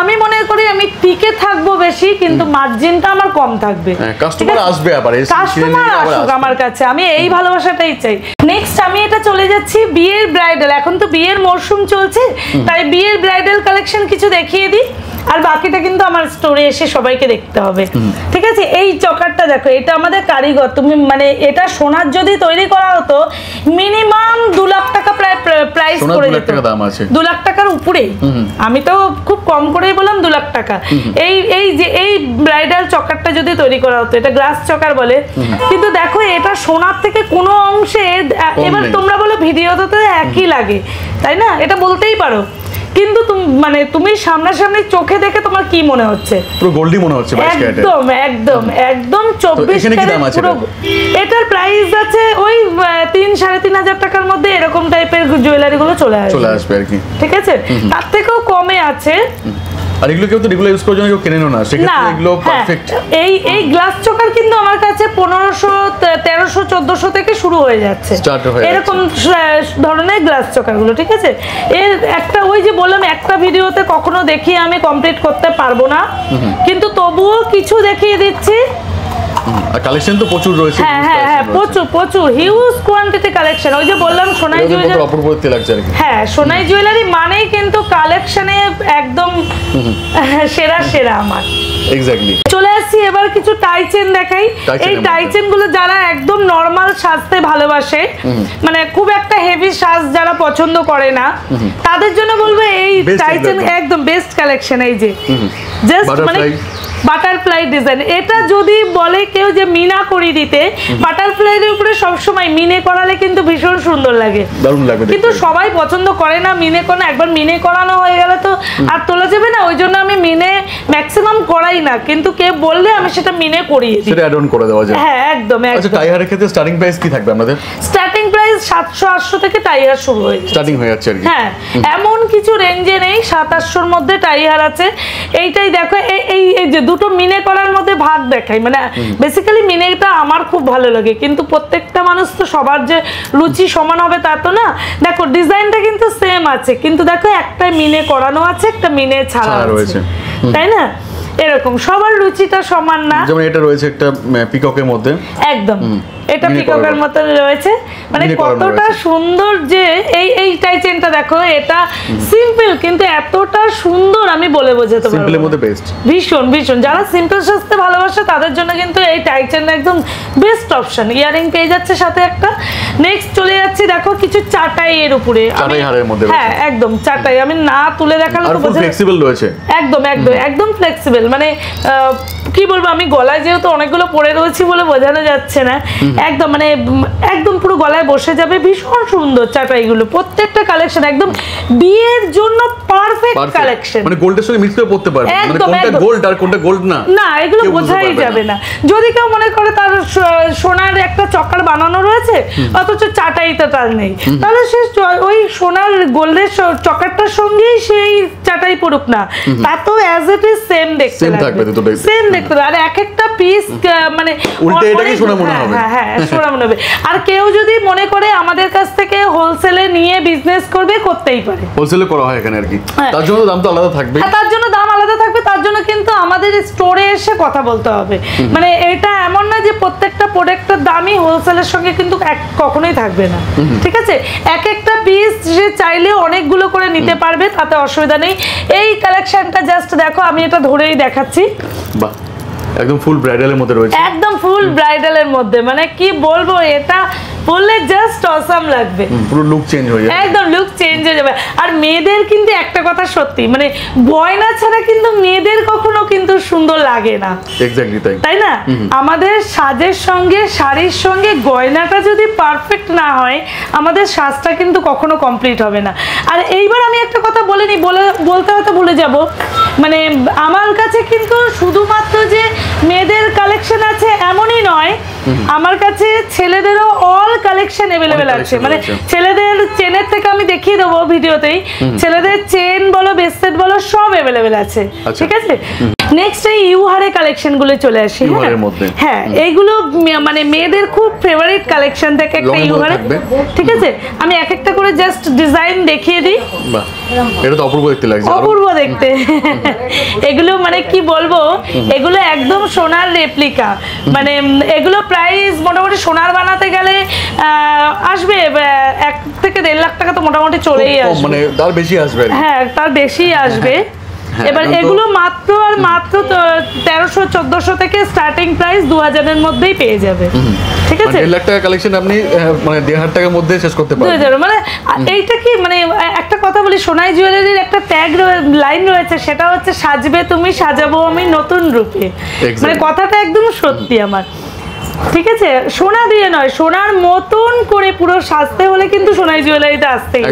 আমি মনে করি আমি টিকে থাকবো বেশি, কিন্তু মার্জিনটা আমার কম থাকবে, কাস্টমার আসবে, আবার কাস্টমার আসুক আমার কাছে, আমি এই ভালোবাসাটাই চাই। নেক্সট আমি এটা চলে যাচ্ছি বিয়ের ব্রাইডাল, এখন তো বিয়ের মরশুম চলছে, তাই বিয়ের ব্রাইডাল কালেকশন কিছু দেখিয়ে দিই। আর বাকিটা কিন্তু আমার স্টোরে এসে সবাইকে দেখতে হবে, ঠিক আছে? এই চকারটা দেখো, এটা আমাদের কারিগর, তুমি মানে এটা সোনার যদি তৈরি করা হতো মিনিমাম 2 লাখ টাকা প্রায় প্রাইস করে যেত, 2 লাখ টাকার উপরে। আমি তো খুব কম করেই বললাম 2 লাখ টাকা। এই যে এই ব্রাইডাল চকারটা যদি তৈরি করা হতো, এটা গ্লাস চকার বলে, কিন্তু দেখো এটা সোনার থেকে কোনো অংশে, এবার তোমরা বলো ভিডিওতে তো একই লাগে, তাই না? এটা বলতেই পারো, কিন্তু মানে তুমি সামনাসামনি চোখে দেখে তোমার কি মনে হচ্ছে? পুরো গোল্ডই মনে হচ্ছে। একদম একদম একদম 24 ক্যারেট পুরো। এটার প্রাইস আছে ওই 3-3.5 টাকার মধ্যে, এরকম টাইপের জুয়েলারি গুলো চলে আসবে আর কি, ঠিক আছে? তার থেকেও কমে আছে। আর এগুলো কেউ তো রেগুলার ইউজ করার জন্য কেউ কেনেনও না, সেক্ষেত্রে এগুলো পারফেক্ট। এই গ্লাস চকার কিন্তু আমার কাছে 1500, 1300, 1400 থেকে শুরু হয়ে যাচ্ছে এরকম ধরনের গ্লাস চকার গুলো, ঠিক আছে? এর একটা ওই যে বললাম, একটা ভিডিওতে কখনো দেখিয়ে আমি কমপ্লিট করতে পারবো না, কিন্তু তবুও কিছু দেখিয়ে দিচ্ছি। আর কালেকশন তো প্রচুর রয়েছে। হ্যাঁ প্রচুর হিউজ কোয়ান্টিটি কালেকশন। ওই যে বললাম সোনাই জুয়েলারি অপূর্বত্ব লাগছে আর কি। হ্যাঁ, সোনাই জুয়েলারি মানেই কিন্তু কালেকশনে একদম সেরা আমার। এক্স্যাক্টলি। চলে আসছি এবার কিছু টাই চেন দেখাই। এই টাই চেন গুলো যারা একদম নরমাল সাজতে ভালোবাসে, মানে খুব একটা হেভি সাজ যারা পছন্দ করে না, তাদের জন্য বলবো এই টাই চেন একদম বেস্ট কালেকশন। এই যে জাস্ট মানে বাটারফ্লাই ডিজাইন, এটা যদি বলে কেউ যে মিনা করি দিতে, বাটারফ্লাইয়ের উপরে সবসময় মিনে করালে কিন্তু ভীষণ সুন্দর লাগে, দারুণ লাগে, কিন্তু সবাই পছন্দ করে না মিনে করানো। একবার মিনে করানো হয়ে গেলে তো আর তোলা যাবে না, ওই জন্য আমি মিনে ম্যাক্সিমাম করাই না, কিন্তু কে বললে আমি সেটা মিনে করিয়ে দিই, সেটা অ্যাড অন করে দেওয়া যায়। হ্যাঁ একদম। আচ্ছা, টাই হারের ক্ষেত্রে স্টার্টিং প্রাইস কি থাকবে আপনাদের? স্টার্টিং প্রাইস 700-800 থেকে টাই হার শুরু হয়ে যায়, স্টার্টিং হয়ে যাচ্ছে আর কি। হ্যাঁ, এমন কিছু রেঞ্জে নেই, 700-800 এর মধ্যে টাই হার আছে। এইটাই দেখো, এই যে দুটো মিনে করার মধ্যে ভাগ দেখাই, মানে বেসিক্যালি মিনেটা আমার খুব ভালো লাগে, কিন্তু প্রত্যেকটা মানুষ তো সবার যে রুচি সমান হবে তা তো না। দেখো ডিজাইনটা কিন্তু সেম আছে, কিন্তু দেখো একটা মিনে করানো আছে, একটা মিনে ছাড়া আছে, তাই না? এরকম সবার রুচিটা সমান না। যেমন এটা রয়েছে একটা পিককের মধ্যে, একদম এটা পিককের মতো রয়েছে, মানে কতটা সুন্দর যে এই টাই চেনটা দেখো, এটা সিম্পল কিন্তু এতটা সুন্দর আমি বলে বোঝাতে পারবো না। সিম্পলের মধ্যে বেস্ট, ভীষণ ভীষণ। যারা সিম্পল সাজতে ভালোবাসে তাদের জন্য কিন্তু এই টাই চেনটা একদম বেস্ট অপশন। ইয়ারিং পেয়ে যাচ্ছে সাথে একটা। নেক্সট চলে যাচ্ছি, দেখো কিছু চাটাই এর উপরে, চাটাই হারের মধ্যে। হ্যাঁ একদম চাটাই, আমি না তুলে দেখালে তো বোঝা, ফ্লেক্সিবল রয়েছে একদম একদম একদম ফ্লেক্সিবল। মানে কি বলবো, আমি গলায় যেহেতু অনেকগুলো পরে রয়েছি বলে বোঝানো যাচ্ছে না, একদম মানে একদম পুরো গলায় বসে যাবে, ভীষণ সুন্দর চাটাইগুলো। প্রত্যেকটা কালেকশন একদম বিয়ের জন্য পারফেক্ট কালেকশন, মানে গোল্ডের সঙ্গে মিক্স করে পড়তে পারবে, মানে কোনটা গোল্ড আর কোনটা গোল্ড না, না এগুলো বোঝাই যাবে না। যদি কেউ মনে করে তার সোনার একটা চক্কর বানানো রয়েছে অথচ চাটাইটা তার নেই, তাহলে সে ওই সোনার গোল্ডের চক্করটার সঙ্গেই সেই চাটাই পড়ুক না, তা তো অ্যাজ ইট ইজ সেম দেখতে লাগবে, সেম দেখতে। আর এক একটা পিস মানে উল্টে এটাকে সোনা মনে হবে। হ্যাঁ সোনা মনে হবে। আর কেউ যদি মনে করে আমাদের কাছ থেকে হোলসেলে নিয়ে বিজনেস করবে, করতেই পারে, হোলসেলে করা হয় এখানে আর কি। তার জন্য দাম তো আলাদা থাকবে, তার জন্য দাম আলাদা থাকবে, তার জন্য কিন্তু আমাদের স্টোরে এসে কথা বলতে হবে। মানে এটা এমন না যে প্রত্যেকটা প্রোডাক্টের দামই হোলসেলের সঙ্গে কিন্তু কখনোই থাকবে না, ঠিক আছে? এক একটা পিস যে চাইলে অনেকগুলো করে নিতে পারবে, তাতে অসুবিধা নেই। এই কালেকশনটা জাস্ট দেখো, আমি এটা ধরেই দেখাচ্ছি, বাহ একদম ফুল ব্রাইডালের মধ্যে রয়েছে, একদম ফুল ব্রাইডালের মধ্যে, মানে কি বলবো, এটা বললে জাস্ট অসাম লাগবে, পুরো লুক চেঞ্জ হয়ে যাবে, একদম লুক চেঞ্জ হয়ে যাবে। আর মেয়েদের কিন্তু একটা কথা সত্যি, মানে গয়না ছাড়া কিন্তু মেয়েদের কখনো কিন্তু সুন্দর লাগে না, এক্স্যাক্টলি তাই না? আমাদের সাজের সঙ্গে শাড়ির সঙ্গে গয়নাটা যদি পারফেক্ট না হয়, আমাদের সাজটা কিন্তু কখনো কমপ্লিট হবে না। আর এইবার আমি একটা কথা বলিনি, বলতে হয়তো ভুলে যাব, মানে আমার কাছে কিন্তু শুধুমাত্র যে মেয়েদের কালেকশন আছে এমনই নয়, আমার কাছে ছেলেদেরও অল কালেকশন अवेलेबल আছে। মানে ছেলেদের চেনের থেকে আমি দেখিয়ে দেবো ভিডিওতেই, ছেলেদের চেন বলো ব্রেসলেট বলো সব अवेलेबल আছে, ঠিক আছে? নেক্সট এই ইউহারে কালেকশন গুলো চলে আসে। হ্যাঁ এইগুলো মানে মেয়েদের খুব ফেভারিট কালেকশন থেকে একটা ইউহারে, ঠিক আছে? আমি এক একটা করে জাস্ট ডিজাইন দেখিয়ে দিই। বাহ, এটা তো অপূর্ব দেখতে লাগছে, অপূর্ব দেখতে। এগুলো মানে কি বলবো, এগুলো একদম সোনার রেপ্লিকা, মানে এগুলো প্রাইস মোটামুটি সোনার বানাতে গেলে আসবে 1 থেকে 1.5 লাখ টাকা তো মোটামুটি চলেই আসবে, মানে তার বেশি আসবে। হ্যাঁ তার বেশি আসবে। এবার এগুলো মাত্র আর মাত্র 1300-1400 থেকে স্টার্টিং প্রাইস 2000 এর মধ্যেই পেয়ে যাবে। ঠিক আছে, 1.5 লাখ টাকা কালেকশন আপনি মানে 1.5 টাকার মধ্যে শেষ করতে পারবেন। 2000 মানে এইটা কি মানে একটা কথা বলি, সোনাই জুয়েলারির একটা ট্যাগ লাইন রয়েছে, সেটা হচ্ছে সাজবে তুমি সাজাবো আমি নতুন রূপে। মানে কথাটা একদম সত্যি আমার। ঠিক আছে, সোনা দিয়ে নয়, সোনার মতন করে পুরো সাজতে হলে কিন্তু সোনাই জুয়েলারিতে আসতেই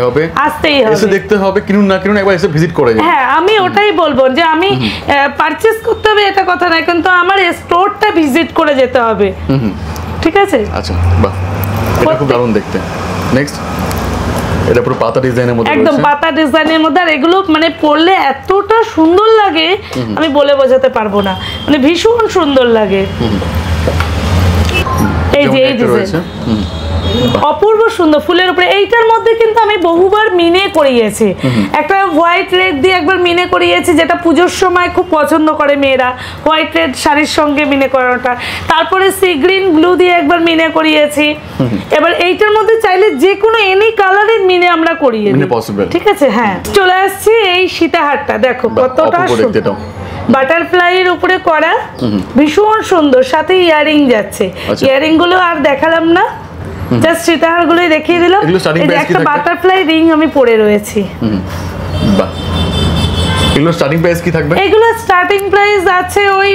হবে, আসতেই হবে, এসে দেখতে হবে, কিনুন না কিনুন একবার এসে ভিজিট করে যান। হ্যাঁ, আমি ওটাই বলবো যে আমি পারচেজ করতে হবে এটা কথা নয়, কিন্তু আমার স্টোরটা ভিজিট করে যেতে হবে। ঠিক আছে, আচ্ছা, বাহ, এটা খুব দারুণ দেখতে। নেক্সট, এটা পুরো পাতা ডিজাইনের মধ্যে, একদম পাতা ডিজাইনের মধ্যে, আর এগুলো মানে পরলে এতটা সুন্দর লাগে আমি বলে বোঝাতে পারবো না, মানে ভীষণ সুন্দর লাগে। এই যে এই ডিজাইন অপূর্ব সুন্দর ফুলের উপরে, এইটার মধ্যে কিন্তু আমি বহুবার মিনে করিয়েছি, একটা হোয়াইট রেড দিয়ে একবার মিনে করিয়েছি, যেটা পুজোর সময় খুব পছন্দ করে মেয়েরা, হোয়াইট রেড শাড়ির সঙ্গে মিনে করাটা। তারপরে সি গ্রিন ব্লু দিয়ে একবার মিনে করিয়েছি। এবার এইটার মধ্যে চাইলে যে কোনো এনি কালারের মিনে আমরা করিয়ে দিই, ঠিক আছে। হ্যাঁ, চলে আসছি এই সীতাহারটা, দেখো কতটা সুন্দর, বাটারফ্লাই এর উপরে করা, ভীষণ সুন্দর, সাথে ইয়ারিং যাচ্ছে। ইয়ারিং গুলো আর দেখালাম না, জাস্ট সীতাহার গুলোই দেখিয়ে দিলাম। একটা বাটারফ্লাই রিং আমি পরে রয়েছি। বাহ, এগুলো স্টার্টিং প্রাইস কি থাকবে? এগুলো স্টার্টিং প্রাইস আছে ওই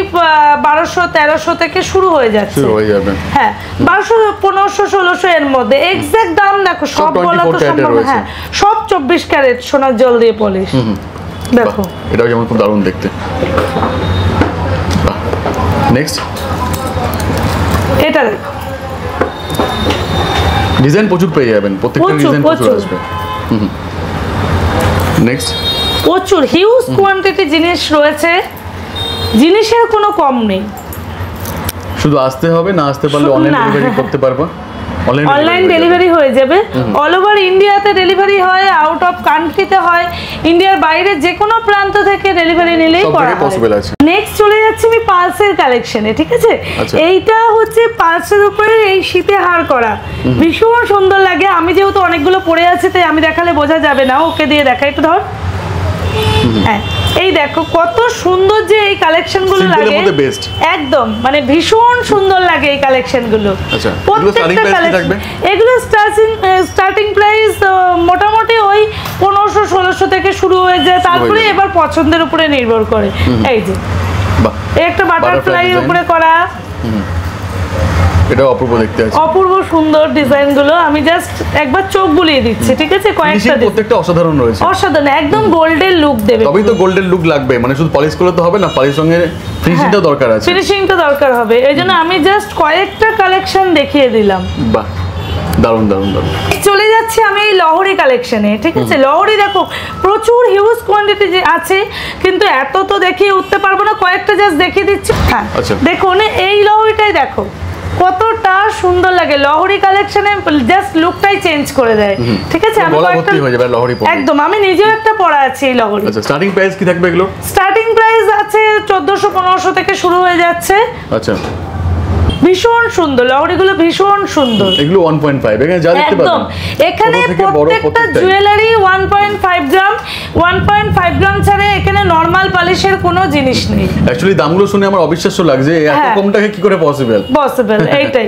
1200-1300 থেকে শুরু হয়ে যাচ্ছে, শুরু হয়ে যাবে। হ্যাঁ, 1200-1500-1600 এর মধ্যে। এক্সাক্ট দাম দেখো, সব বলা তো সম্ভব না। হ্যাঁ, সব 24 ক্যারেট সোনার জল দিয়ে পলিশ। দেখো এটাও যেমন খুব দারুণ দেখতে। নেক্সট, এটা দেখো, ডিজাইন প্রচুর পেয়ে যাবেন, প্রত্যেকটা ডিজাইন প্রচুর আসবে। নেক্সট, প্রচুর হিউজ কোয়ান্টিটি জিনিস রয়েছে, জিনিসের কোনো কম নেই, শুধু আসতে হবে, না আসতে পারলে অনলাইন ডেলিভারি করতে পারবো, অনলাইন ডেলিভারি হয়ে যাবে। অল ওভার ইন্ডিয়াতে ডেলিভারি হয়, আউট অফ কান্ট্রিতে হয়, ইন্ডিয়ার বাইরে যে কোনো প্রান্ত থেকে ডেলিভারি নিলেই করা হয়। নেক্সট চলে যাচ্ছি আমি পালসের কালেকশনে, ঠিক আছে। এইটা হচ্ছে পালসের উপরে এই শীতে হার করা, ভীষণ সুন্দর লাগে। আমি যেহেতু অনেকগুলো পরে আছে তাই আমি দেখালে বোঝা যাবে না, ওকে দিয়ে দেখা, একটু ধর। হ্যাঁ, এই দেখো কত সুন্দর যে এই কালেকশন গুলো লাগে, একদম মানে ভীষণ সুন্দর লাগে এই কালেকশন গুলো। প্রত্যেকটা কালেকশন, এগুলো স্টার্টিং প্রাইস মোটামুটি ওই 1500-1600 থেকে শুরু হয়ে যায়, তারপরে এবার পছন্দের উপরে নির্ভর করে। এই যে একটা বাটারফ্লাই এর উপরে করা, এটা অপূর্ব দেখতে আছে, অপূর্ব সুন্দর ডিজাইন গুলো। আমি জাস্ট একবার চোখ বুলিয়ে দিচ্ছি, ঠিক আছে। কয়েকটা প্রত্যেকটা অসাধারণ রয়েছে, অসাধারণ, একদম গোল্ডেন লুক দেবে। তবেই তো গোল্ডেন লুক লাগবে, মানে শুধু পলিশ করলে তো হবে না, পলিশের সঙ্গে ফিনিশিংটা দরকার আছে, ফিনিশিংটা দরকার হবে। এইজন্য আমি জাস্ট কয়েকটা কালেকশন দেখিয়ে দিলাম। বাহ, দারুণ দারুণ দারুণ। চলে যাচ্ছি আমি এই লহরি কালেকশনে, ঠিক আছে। লহরি দেখো প্রচুর হিউজ কোয়ান্টিটি আছে, কিন্তু এত তো দেখিয়ে উঠতে পারবো না, কয়েকটা জাস্ট দেখিয়ে দিচ্ছি। হ্যাঁ, দেখুন এই লহরিটাই দেখো কতটা সুন্দর লাগে। লহরি কালেকশনে জাস্ট লুকটাই চেঞ্জ করে দেয়, ঠিক আছে। আমি একদম আমি নিজেও একটা পরা আছি এই লহরি। আচ্ছা, স্টার্টিং প্রাইস কি থাকবে এগুলো? স্টার্টিং প্রাইস আছে 1400-1500 থেকে শুরু হয়ে যাচ্ছে। আচ্ছা, ভীষণ সুন্দর লহরিগুলো, ভীষণ সুন্দর। এগুলো 1.5, এখানে যা দেখতে পাবেন এখানে প্রত্যেকটা জুয়েলারি 1.5 গ্রাম, 1.5 গ্রাম ছাড়া এখানে নরমাল পলিশের কোনো জিনিস নেই। অ্যাকচুয়ালি দামগুলো শুনে আমার অবিশ্বাস্য লাগছে, এত কম টাকায় কি করে পসিবল? এইটাই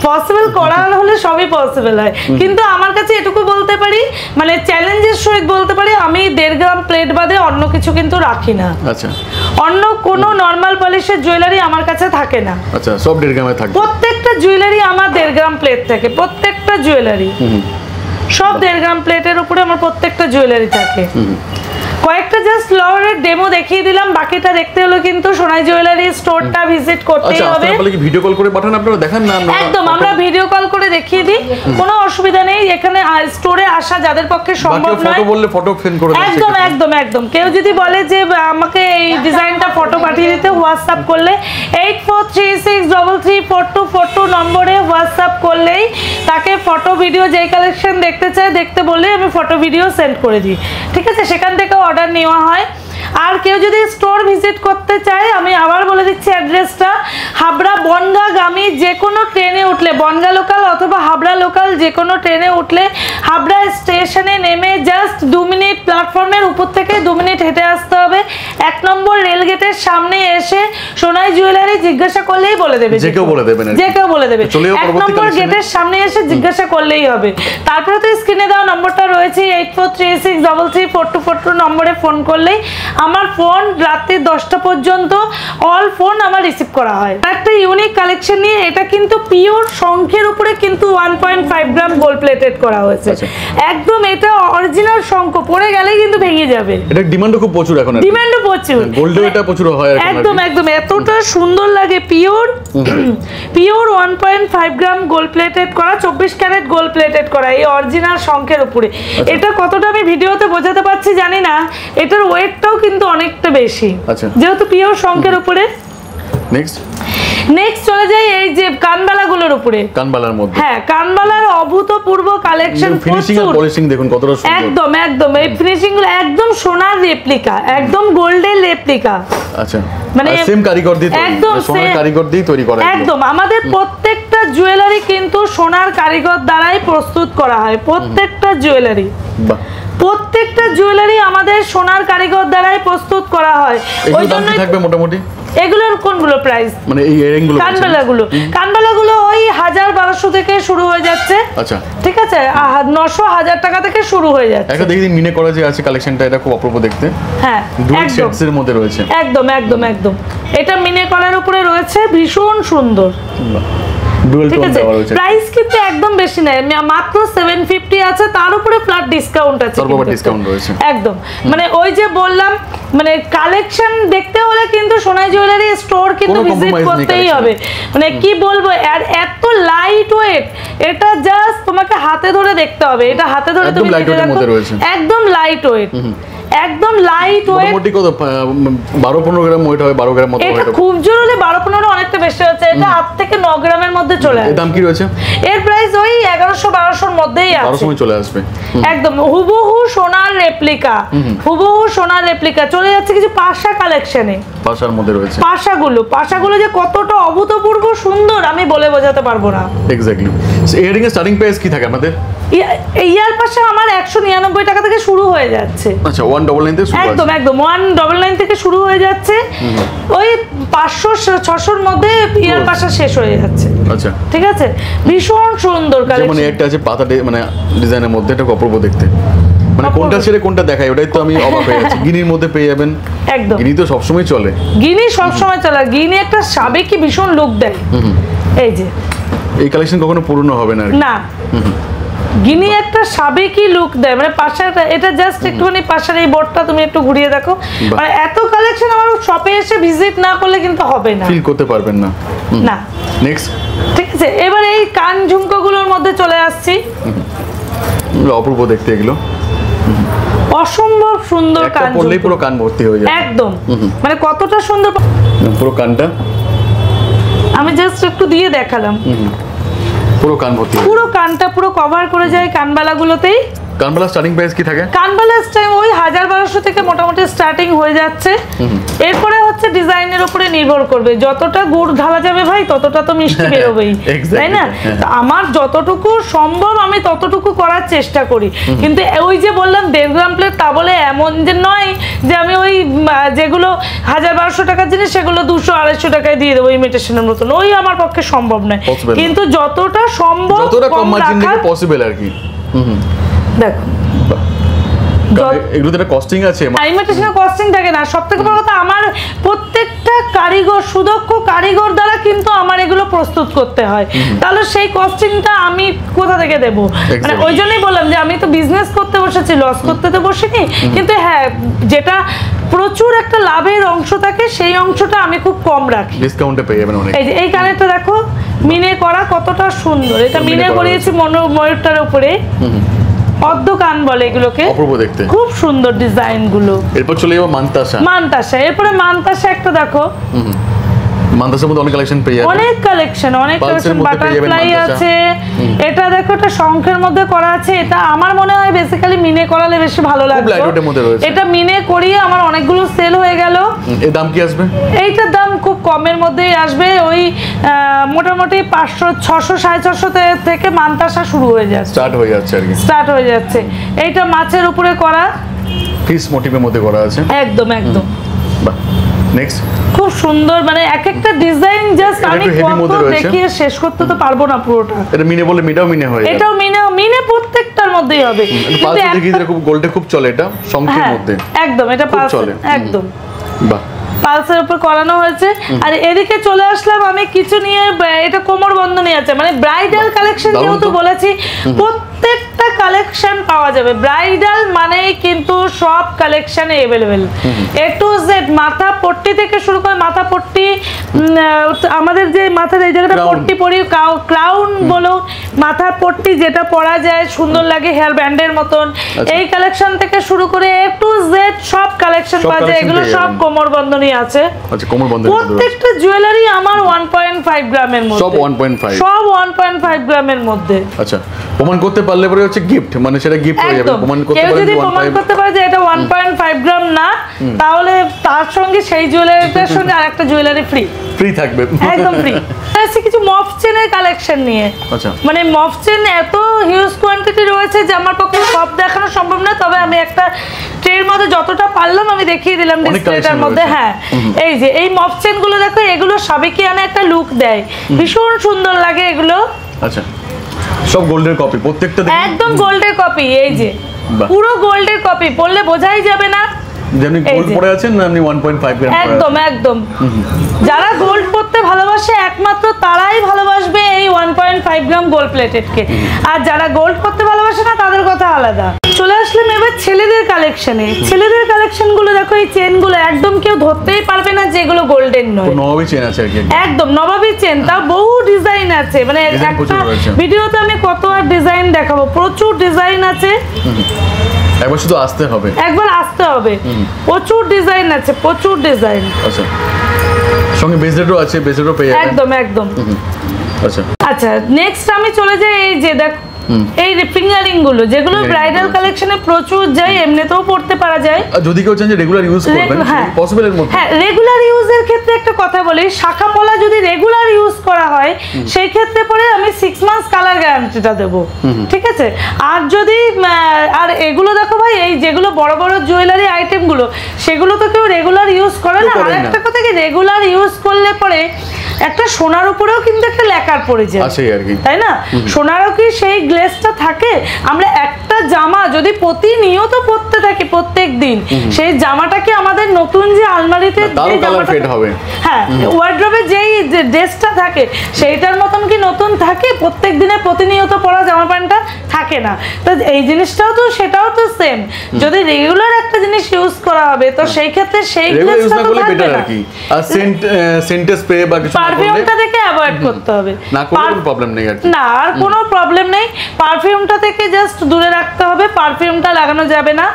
পসিবল করা হলে সবই পসিবল হয়, কিন্তু আমার কাছে এটুকু বলতে পারি, মানে চ্যালেঞ্জের সহিত বলতে পারি, আমি 1.5 গ্রাম প্লেট বাদে অন্য কিছু কিন্তু রাখি না। আচ্ছা, অন্য কোনো নরমাল পলিশের জুয়েলারি আমার কাছে থাকে না। আচ্ছা, সব 1.5 গ্রামে থাকে। প্রত্যেকটা জুয়েলারি আমার 1.5 গ্রাম প্লেট থাকে, প্রত্যেকটা জুয়েলারি সব 1.5 গ্রাম প্লেটের উপরে আমার প্রত্যেকটা জুয়েলারি থাকে। কয়েকটা জাস্ট লহরের ডেমো দেখিয়ে দিলাম, বাকিটা দেখতে হলো কিন্তু সোনাই জুয়েলারি স্টোরটা ভিজিট করতেই হবে। আচ্ছা, আপনারা কি ভিডিও কল করে পাঠান, আপনারা দেখান না? একদম, আমরা ভিডিও কল করে দেখিয়ে দিই, কোনো অসুবিধা নেই। এখানে স্টোরে আসা যাদের পক্ষে সম্ভব নয়, ফটো বললে ফটো সেন্ড করে দেন। একদম একদম একদম। কেউ যদি বলে যে আমাকে এই ডিজাইনটা ফটো পাঠিয়ে দিতে, হোয়াটসঅ্যাপ করলে 8436334242 নম্বরে হোয়াটসঅ্যাপ করলেই তাকে ফটো ভিডিও যেই কালেকশন দেখতে চায় দেখতে বললে আমি ফটো ভিডিও সেন্ড করে দিই, ঠিক আছে। সেখান থেকে অর্ডার নেওয়া হয়। আর কেউ যদি স্টোর ভিজিট করতে চায়, আমি আবার বলে দিচ্ছি অ্যাড্রেসটা, হাবড়া বনগাগামী যে কোনো ট্রেনে উঠলে, বনগা লোকাল অথবা হাবড়া লোকাল যে কোনো ট্রেনে উঠলে হাবড়া স্টেশনে নেমে জাস্ট 2 মিনিট প্ল্যাটফর্মের উপর থেকে 2 মিনিট হেঁটে আসতে হবে। 1 নম্বর রেল গেটের সামনে এসে সোনাই জুয়েলারি জিজ্ঞাসা করলেই বলে দেবে, যে কেউ বলে দেবে, 1 নম্বর গেটের সামনে এসে জিজ্ঞাসা করলেই হবে। তারপরে তো স্ক্রিনে দেওয়া নম্বরটা রয়েছে 8436334242 নম্বরে ফোন করলেই আমার ফোন রাতে 10টা পর্যন্ত অল ফোন আমার রিসিভ করা হয়। একটা ইউনিক কালেকশন নিয়ে, এটা কিন্তু পিওর শঙ্খের উপরে কিন্তু 1.5 গ্রাম গোল্ড প্লেটেড করা হয়েছে। একদম এটা অরিজিনাল শঙ্খ, পড়ে গেলেই কিন্তু ভেঙে যাবে। এটা ডিমান্ডও খুব প্রচুর এখন, ডিমান্ডও প্রচুর, গোল্ডও এটা প্রচুর হয় একদম একদম এতটা সুন্দর লাগে। পিওর 1.5 গ্রাম গোল্ড প্লেটেড করা, 24 ক্যারেট গোল্ড প্লেটেড করা এই অরিজিনাল শঙ্খের উপরে। এটা কতটা আমি ভিডিওতে বোঝাতে পারছি জানি না, এটার ওয়েটটাও কিন্তু অনেকটা বেশি, যেহেতু পিওর শঙ্খের উপরে। নেক্সট চলে যাই এই যে কানবালাগুলোর উপরে, কানবালার মধ্যে, হ্যাঁ কানবালার অভূতপূর্ব কালেকশন, ফিনিশিং আর পলিশিং দেখুন কতটা সুন্দর, একদম একদম এই ফিনিশিং গুলো একদম সোনার রেপ্লিকা, একদম গোল্ডের রেপ্লিকা। আচ্ছা, মানে সেম কারিগর দিয়ে, একদম সোনার কারিগর দিয়ে তৈরি করা, একদম আমাদের প্রত্যেকটা জুয়েলারি কিন্তু সোনার কারিগর দ্বারাই প্রস্তুত করা হয়। প্রত্যেকটা জুয়েলারি, প্রত্যেকটা জুয়েলারি আমাদের সোনার কারিগর দ্বারাই প্রস্তুত করা হয়। ওই জন্যই থাকবে মোটামুটি এগুলোর কোনগুলো প্রাইস, মানে এই ইয়ারিং গুলো, কানবালাগুলো ওই 1000-1200 থেকে শুরু হয়ে যাচ্ছে। আচ্ছা ঠিক আছে, 900-1000 টাকা থেকে শুরু হয়ে যাচ্ছে। একটা দেখি মিনে করা যে আছে কালেকশনটা, এটা খুব অপূর্ব দেখতে, হ্যাঁ দুই শেডস এর মধ্যে রয়েছে, একদম একদম একদম এটা মিনে করার উপরে রয়েছে, ভীষণ সুন্দর। ঠিক আছে, প্রাইস কিন্তু একদম বেশি নাই, মাত্র 750 আছে, তার উপরে ফ্ল্যাট ডিসকাউন্ট আছে, একদম। মানে ওই যে বললাম, মানে কালেকশন দেখতে হলে কিন্তু সোনাই জুয়েলারি স্টোর কিন্তু ভিজিট করতেই হবে। মানে কি বলবো, আর এত লাইট ওয়েট, এটা জাস্ট তোমাকে হাতে ধরে দেখতে হবে, এটা হাতে ধরে তুমি একদম লাইট ওয়েট, একদম লাইট ওয়েট। মোটামুটি কত 12-15 গ্রাম ওয়েট হয়, 12 গ্রাম মতো হয়, এটা খুব জোর হলে 12-15 অনেকটা বেশি হচ্ছে, এটা 8 থেকে 9 গ্রামের মধ্যে চলে আসে। এর দাম কি রয়েছে? এর প্রাইস ওই 1100-1200 এর মধ্যেই আছে, 1200 চলে আসবে, একদম হুবহু সোনার রেপ্লিকা, হুবহু সোনার রেপ্লিকা। চলে যাচ্ছে কিছু পাশা কালেকশনে, পাশার মধ্যে রয়েছে পাশাগুলো যে কতটা অভূতপূর্ব সুন্দর আমি বলে বোঝাতে পারবো না। এক্স্যাক্টলি। ইয়ারিং এর স্টার্টিং প্রাইস কি থাকে আমাদের? ইয়ার পাশা আমার 199 টাকা থেকে শুরু হয়ে যাচ্ছে। আচ্ছা, 199 থেকে শুরু, একদম একদম 199 থেকে শুরু হয়ে যাচ্ছে, ওই 500-600 এর মধ্যে ইয়ার পাশা শেষ হয়ে যাচ্ছে। আচ্ছা, ঠিক আছে, ভীষণ সুন্দর কালেকশন। মানে একটা আছে পাতা মানে ডিজাইনের মধ্যে, এটা অপূর্ব দেখতে, মানে কোনটা ছেড়ে কোনটা দেখায় ওটাই তো আমি অবাক হয়ে যাচ্ছি। গিনির মধ্যে পেয়ে যাবেন, একদম গিনি তো সবসময় চলে, গিনি সবসময় চলে, গিনি একটা সাবেকি ভীষণ লুক দেয়। এই যে এই কালেকশন কখনো পুরনো হবে না, না গিনি একটা সাবেকি লুক দেয়, মানে পাশাটা, এটা জাস্ট একটুখানি পাশার এই বোর্ডটা তুমি একটু ঘুরিয়ে দেখো, মানে এত কালেকশন আমার শপে এসে ভিজিট না করলে কিন্তু হবে না, ফিল করতে পারবেন না। না, নেক্সট, ঠিক আছে, এবার এই কান ঝুমকোগুলোর মধ্যে চলে আসছি, অপূর্ব দেখতে এগুলো, অসম্ভব সুন্দর কান, পরলেই পুরো কান ভর্তি হয়ে যায়, একদম মানে কতটা সুন্দর পুরো কানটা, আমি জাস্ট একটু দিয়ে দেখালাম, পুরো কান ভর্তি, পুরো কানটা পুরো কভার করে যায় কানবালাগুলোতেই। কানবালা স্টার্টিং প্রাইস কি থাকে? কানবালা টাইম ওই 1000-1200 থেকে মোটামুটি স্টার্টিং হয়ে যাচ্ছে। এরপরে হচ্ছে ডিজাইনের উপরে নির্ভর করবে, যতটা গুড় ঢালা যাবে ভাই ততটা তো মিষ্টি বেরোবেই, তাই না? আমার যতটুকু সম্ভব আমি ততটুকু করার চেষ্টা করি, কিন্তু ওই যে বললাম 1.5 গ্রাম প্লেট, তা বলে এমন যে নয় যে আমি ওই যেগুলো 1000-1200 টাকার জিনিস সেগুলো 200-250 টাকায় দিয়ে দেবো ইমিটেশনের মতন, ওই আমার পক্ষে সম্ভব নয়, কিন্তু যতটা সম্ভব যতটা কম মার্জিন থেকে পসিবল আর কি। দেখো এগুলোতে একটা কস্টিং আছে, ইমিটেশনের কস্টিং থাকে না। সবথেকে বড় কথা, আমার প্রত্যেকটা কারিগর, সুদক্ষ কারিগর দ্বারা কিন্তু আমার এগুলো প্রস্তুত করতে হয়, তাহলে সেই কস্টিংটা আমি কোথা থেকে দেব? মানে ওই জন্যই বললাম যে আমি তো বিজনেস করতে বসেছি, লস করতে তো বসিনি, কিন্তু হ্যাঁ যেটা প্রচুর একটা লাভের অংশ থাকে সেই অংশটা আমি খুব কম রাখি, ডিসকাউন্টে পেয়ে যাবেন অনেক। এই যে এই কানেরটা দেখো মিনে করা কতটা সুন্দর, এটা মিনে করিয়েছি ময়ূরটার উপরে, পদ্ম কান বলে এগুলোকে, অপূর্ব দেখতে, খুব সুন্দর ডিজাইন গুলো। এরপর চলে যাবো মানতাসা, এরপরে মানতাসা একটা দেখো, মান্তাসের মধ্যে অনেক কালেকশন পেয়ে যাবেন, অনেক কালেকশন বাটারফ্লাই আছে, এটা দেখো এটা শঙ্খের মধ্যে করা আছে, এটা আমার মনে হয় বেসিক্যালি মিনে করালে বেশি ভালো লাগবে, এটা মিনে করিয়ে আমার অনেকগুলো সেল হয়ে গেল। এর দাম কি আসবে? এইটার দাম খুব কমের মধ্যেই আসবে, ওই মোটামুটি 500 600 650 থেকে মান্তাসা শুরু হয়ে যাচ্ছে, স্টার্ট হয়ে যাচ্ছে আর কি, স্টার্ট হয়ে যাচ্ছে। এইটা মাছের উপরে করা, ফিশ মোটিভের মধ্যে করা আছে, একদম একদম। বাহ, নেক্সট খুব সুন্দর, মানে এক একটা ডিজাইন জাস্ট আমি কত দেখিয়ে শেষ করতে তো পারবো না পুরোটা। এটা মিনে বলে মিটাও মিনে হয়, এটাও মিনে, মিনে প্রত্যেকটার মধ্যেই হবে, কিন্তু দেখি এটা খুব গোল্ডে খুব চলে, এটা শঙ্খের মধ্যে একদম, এটা পালস চলে একদম, বাহ, পালসের উপর করানো হয়েছে। আর এদিকে চলে আসলাম আমি কিছু নিয়ে, এটা কোমর বন্ধনী আছে, মানে ব্রাইডাল কালেকশন যেহেতু বলেছি প্রত্যেকটা কালেকশন পাওয়া যাবে, ব্রাইডাল মানে কিন্তু সব কালেকশনে अवेलेबल, এ টু জেড, মাথা পট্টি থেকে শুরু করে, মাথা পট্টি আমাদের যে মাথার এই জায়গাটা পট্টি পরি, ক্রাউন বলো, মাথার পট্টি যেটা পরা যায় সুন্দর লাগে হেয়ার ব্যান্ডের মতন, এই কালেকশন থেকে শুরু করে এ টু জেড সব কালেকশন পাওয়া যায়, এগুলো সব কোমর বন্ধনী আছে। আচ্ছা, কোমর বন্ধনী প্রত্যেকটা জুয়েলারি আমার 1.5 গ্রামের মধ্যে, সব 1.5, সব 1.5 গ্রামের মধ্যে। আচ্ছা, প্রমাণ করতে পারলে পরে হচ্ছে গিফট, মানে সেটা গিফট হয়ে যাবে, প্রমাণ করতে পারলে যদি প্রমাণ করতে পারে যে এটা 1.5 গ্রাম না, তাহলে তার সঙ্গে সেই জুয়েলারিটার সঙ্গে আরেকটা জুয়েলারি ফ্রি থাকবে, একদম ফ্রি। আছে কিছু মফ চেনের কালেকশন নিয়ে, আচ্ছা, মানে মফ চেন এত হিউজ কোয়ান্টিটি রয়েছে যে আমার পক্ষে সব দেখানো সম্ভব না, তবে আমি একটা ট্রের মধ্যে যতটা পারলাম আমি দেখিয়ে দিলাম ডিসপ্লেটার মধ্যে। হ্যাঁ, এই যে এই মফ চেন গুলো দেখো, এগুলো সাবেকিয়ানা একটা লুক দেয়, ভীষণ সুন্দর লাগে এগুলো। আচ্ছা, সব গোল্ডের কপি প্রত্যেকটা, একদম গোল্ডের কপি, এই যে পুরো গোল্ডের কপি, পড়লে বোঝাই যাবে না যেমনি গোল্ড পরে আছেন না, আপনি 1.5 গ্রাম পরে, একদম একদম। যারা গোল্ড পরতে ভালোবাসে একমাত্র তারাই ভালোবাসবে এই 1.5 গ্রাম গোল্ড প্লেটেডকে, আর যারা গোল্ড পরতে ভালোবাসে না তাদের কথা আলাদা। চলে আসলাম এবার ছেলেদের কালেকশনে। ছেলেদের কালেকশন গুলো দেখো, এই চেন গুলো একদম কেউ ধরতেই পারবে না যেগুলো গোল্ডেন নয়, নবাবী চেন আছে আর কি, একদম নবাবী চেন, তাও বহু ডিজাইন আছে, মানে একটা ভিডিওতে আমি কত আর ডিজাইন দেখাবো, প্রচুর ডিজাইন আছে, একবার শুধু আসতে হবে, একবার আসতে হবে, প্রচুর ডিজাইন আছে, প্রচুর ডিজাইন। আচ্ছা, সঙ্গে ব্রেসলেটও আছে, ব্রেসলেটও পেয়ে যাবেন, একদম একদম। আচ্ছা আচ্ছা, নেক্সট আমি চলে যাই, এই যে দেখো এই ফিঙ্গারিং গুলো, যেগুলো ব্রাইডাল কালেকশনে প্রচুর যায়, এমনিতেও পড়তে পারা যায়, যদি কেউ চান যে রেগুলার ইউজ করবেন পসিবল এর মধ্যে। হ্যাঁ, রেগুলার ইউজের ক্ষেত্রে একটা কথা বলি, শাখা পলা যদি রেগুলার ইউজ করা হয় সেই ক্ষেত্রে পরে আমি 6 মান্থস কালার গ্যারান্টিটা দেব, ঠিক আছে। আর যদি আর এগুলো দেখো ভাই, এই যেগুলো বড় বড় জুয়েলারি আইটেম গুলো, সেগুলো তো কেউ রেগুলার ইউজ করে না। আর একটা কথা কি, রেগুলার ইউজ করলে পরে একটা সোনার উপরেও কিন্তু একটা লেকার পড়ে যায়, তাই না? সোনারও কি সেই গ্লেজটা থাকে? আমরা একটা জামা যদি প্রতিনিয়ত পরতে থাকি প্রত্যেক দিন, সেই জামাটাকে আমাদের নতুন যে আলমারিতে হ্যাঁ ওয়ার্ড্রবে যেই ড্রেসটা থাকে সেইটার মতন কি নতুন থাকে? প্রত্যেক দিনে প্রতিনিয়ত পরা জামা প্যান্টটা থাকে না। তো এই জিনিসটাও তো, সেটাও তো সেম, যদি রেগুলার একটা জিনিস ইউজ করা হবে তো সেই ক্ষেত্রে সেই গ্লেজটা তো থাকবে না। আর সেন্ট স্প্রে বা কিছু পারফিউমটা থেকে অ্যাভয়েড করতে হবে, না কোনো প্রবলেম নেই আর কি, না আর কোনো প্রবলেম নেই, পারফিউমটা থেকে জাস্ট দূরে রাখতে হবে, পারফিউমটা লাগানো যাবে না।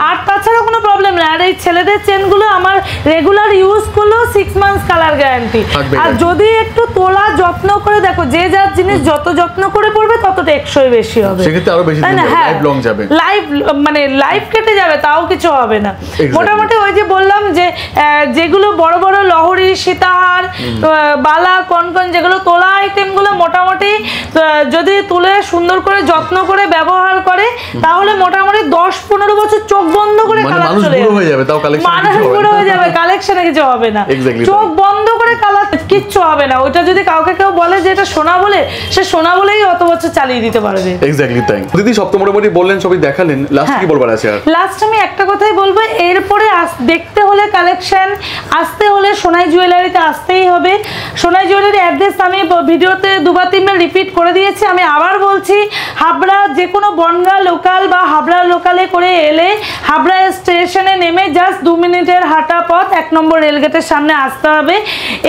আর তাছাড়া কোনো প্রবলেম নেই। আর এই ছেলেদের চেনগুলো আমার রেগুলার ইউজ করলেও 6 মান্থস কালার গ্যারান্টি। আর যদি একটু তোলা যত্ন করে, দেখো যে যার জিনিস যত যত্ন করে পড়বে তত টেকসই বেশি হবে, সেক্ষেত্রে আরো বেশি দিন লাইফ লং যাবে, লাইফ মানে লাইফ কেটে যাবে তাও কিছু হবে না। মোটামুটি ওই যে বললাম যে যেগুলো বড় বড় লহরি, সীতাহার, বালা, কনকন, যেগুলো তোলা আইটেমগুলো মোটামুটি যদি তুলে সুন্দর করে যত্ন করে ব্যবহার করে তাহলে মোটামুটি 10-15 বছর চোখ বন্ধ করে কালার চলে যাবে, মানুষ বুড়ো হয়ে যাবে, কালেকশনে কিছু হবে না, চোখ বন্ধ করে কালার কিচ্ছু হবে না। ওইটা যদি কাউকে কেউ বলে যে এটা সোনা বলে, সে সোনা বলেই অত বছর চালিয়ে দিতে পারবে। এক্স্যাক্টলি তাই। দিদি সব তো মোটামুটি বললেন, সবই দেখালেন, লাস্ট কি বলবার আছে? আর লাস্ট আমি একটা কথাই বলবো, এরপরে দেখতে হলে কালেকশন, আসতে হলে সোনাই জুয়েলারিতে আসতেই হবে। সোনাই জুয়েলারি অ্যাড্রেস আমি ভিডিওতে 2-3বার রিপিট করে দিয়েছি, আমি আবার বলছি, হাবড়া যে কোনো বনগাঁ লোকাল বা হাবড়া লোকালে করে এলে হাবড়া স্টেশনে নেমে জাস্ট 2 মিনিটের হাঁটা পথ 1 নম্বর রেলগেটের সামনে আসতে হবে।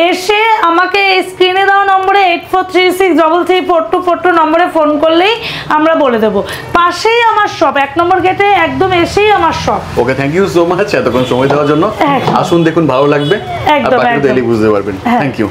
এসে আমাকে এই স্ক্রিনে দেওয়া নম্বরে 8436334242 নম্বরে ফোন করলেই আমরা বলে দেবো। পাশেই আমার শপ, 1 নম্বর গেটে একদম এসেই আমার shop. Okay, thank you so much এতক্ষণ সময় দেওয়ার জন্য। আসুন দেখুন, ভালো লাগবে, আর বাকিটা বুঝতে পারবেন। Thank you.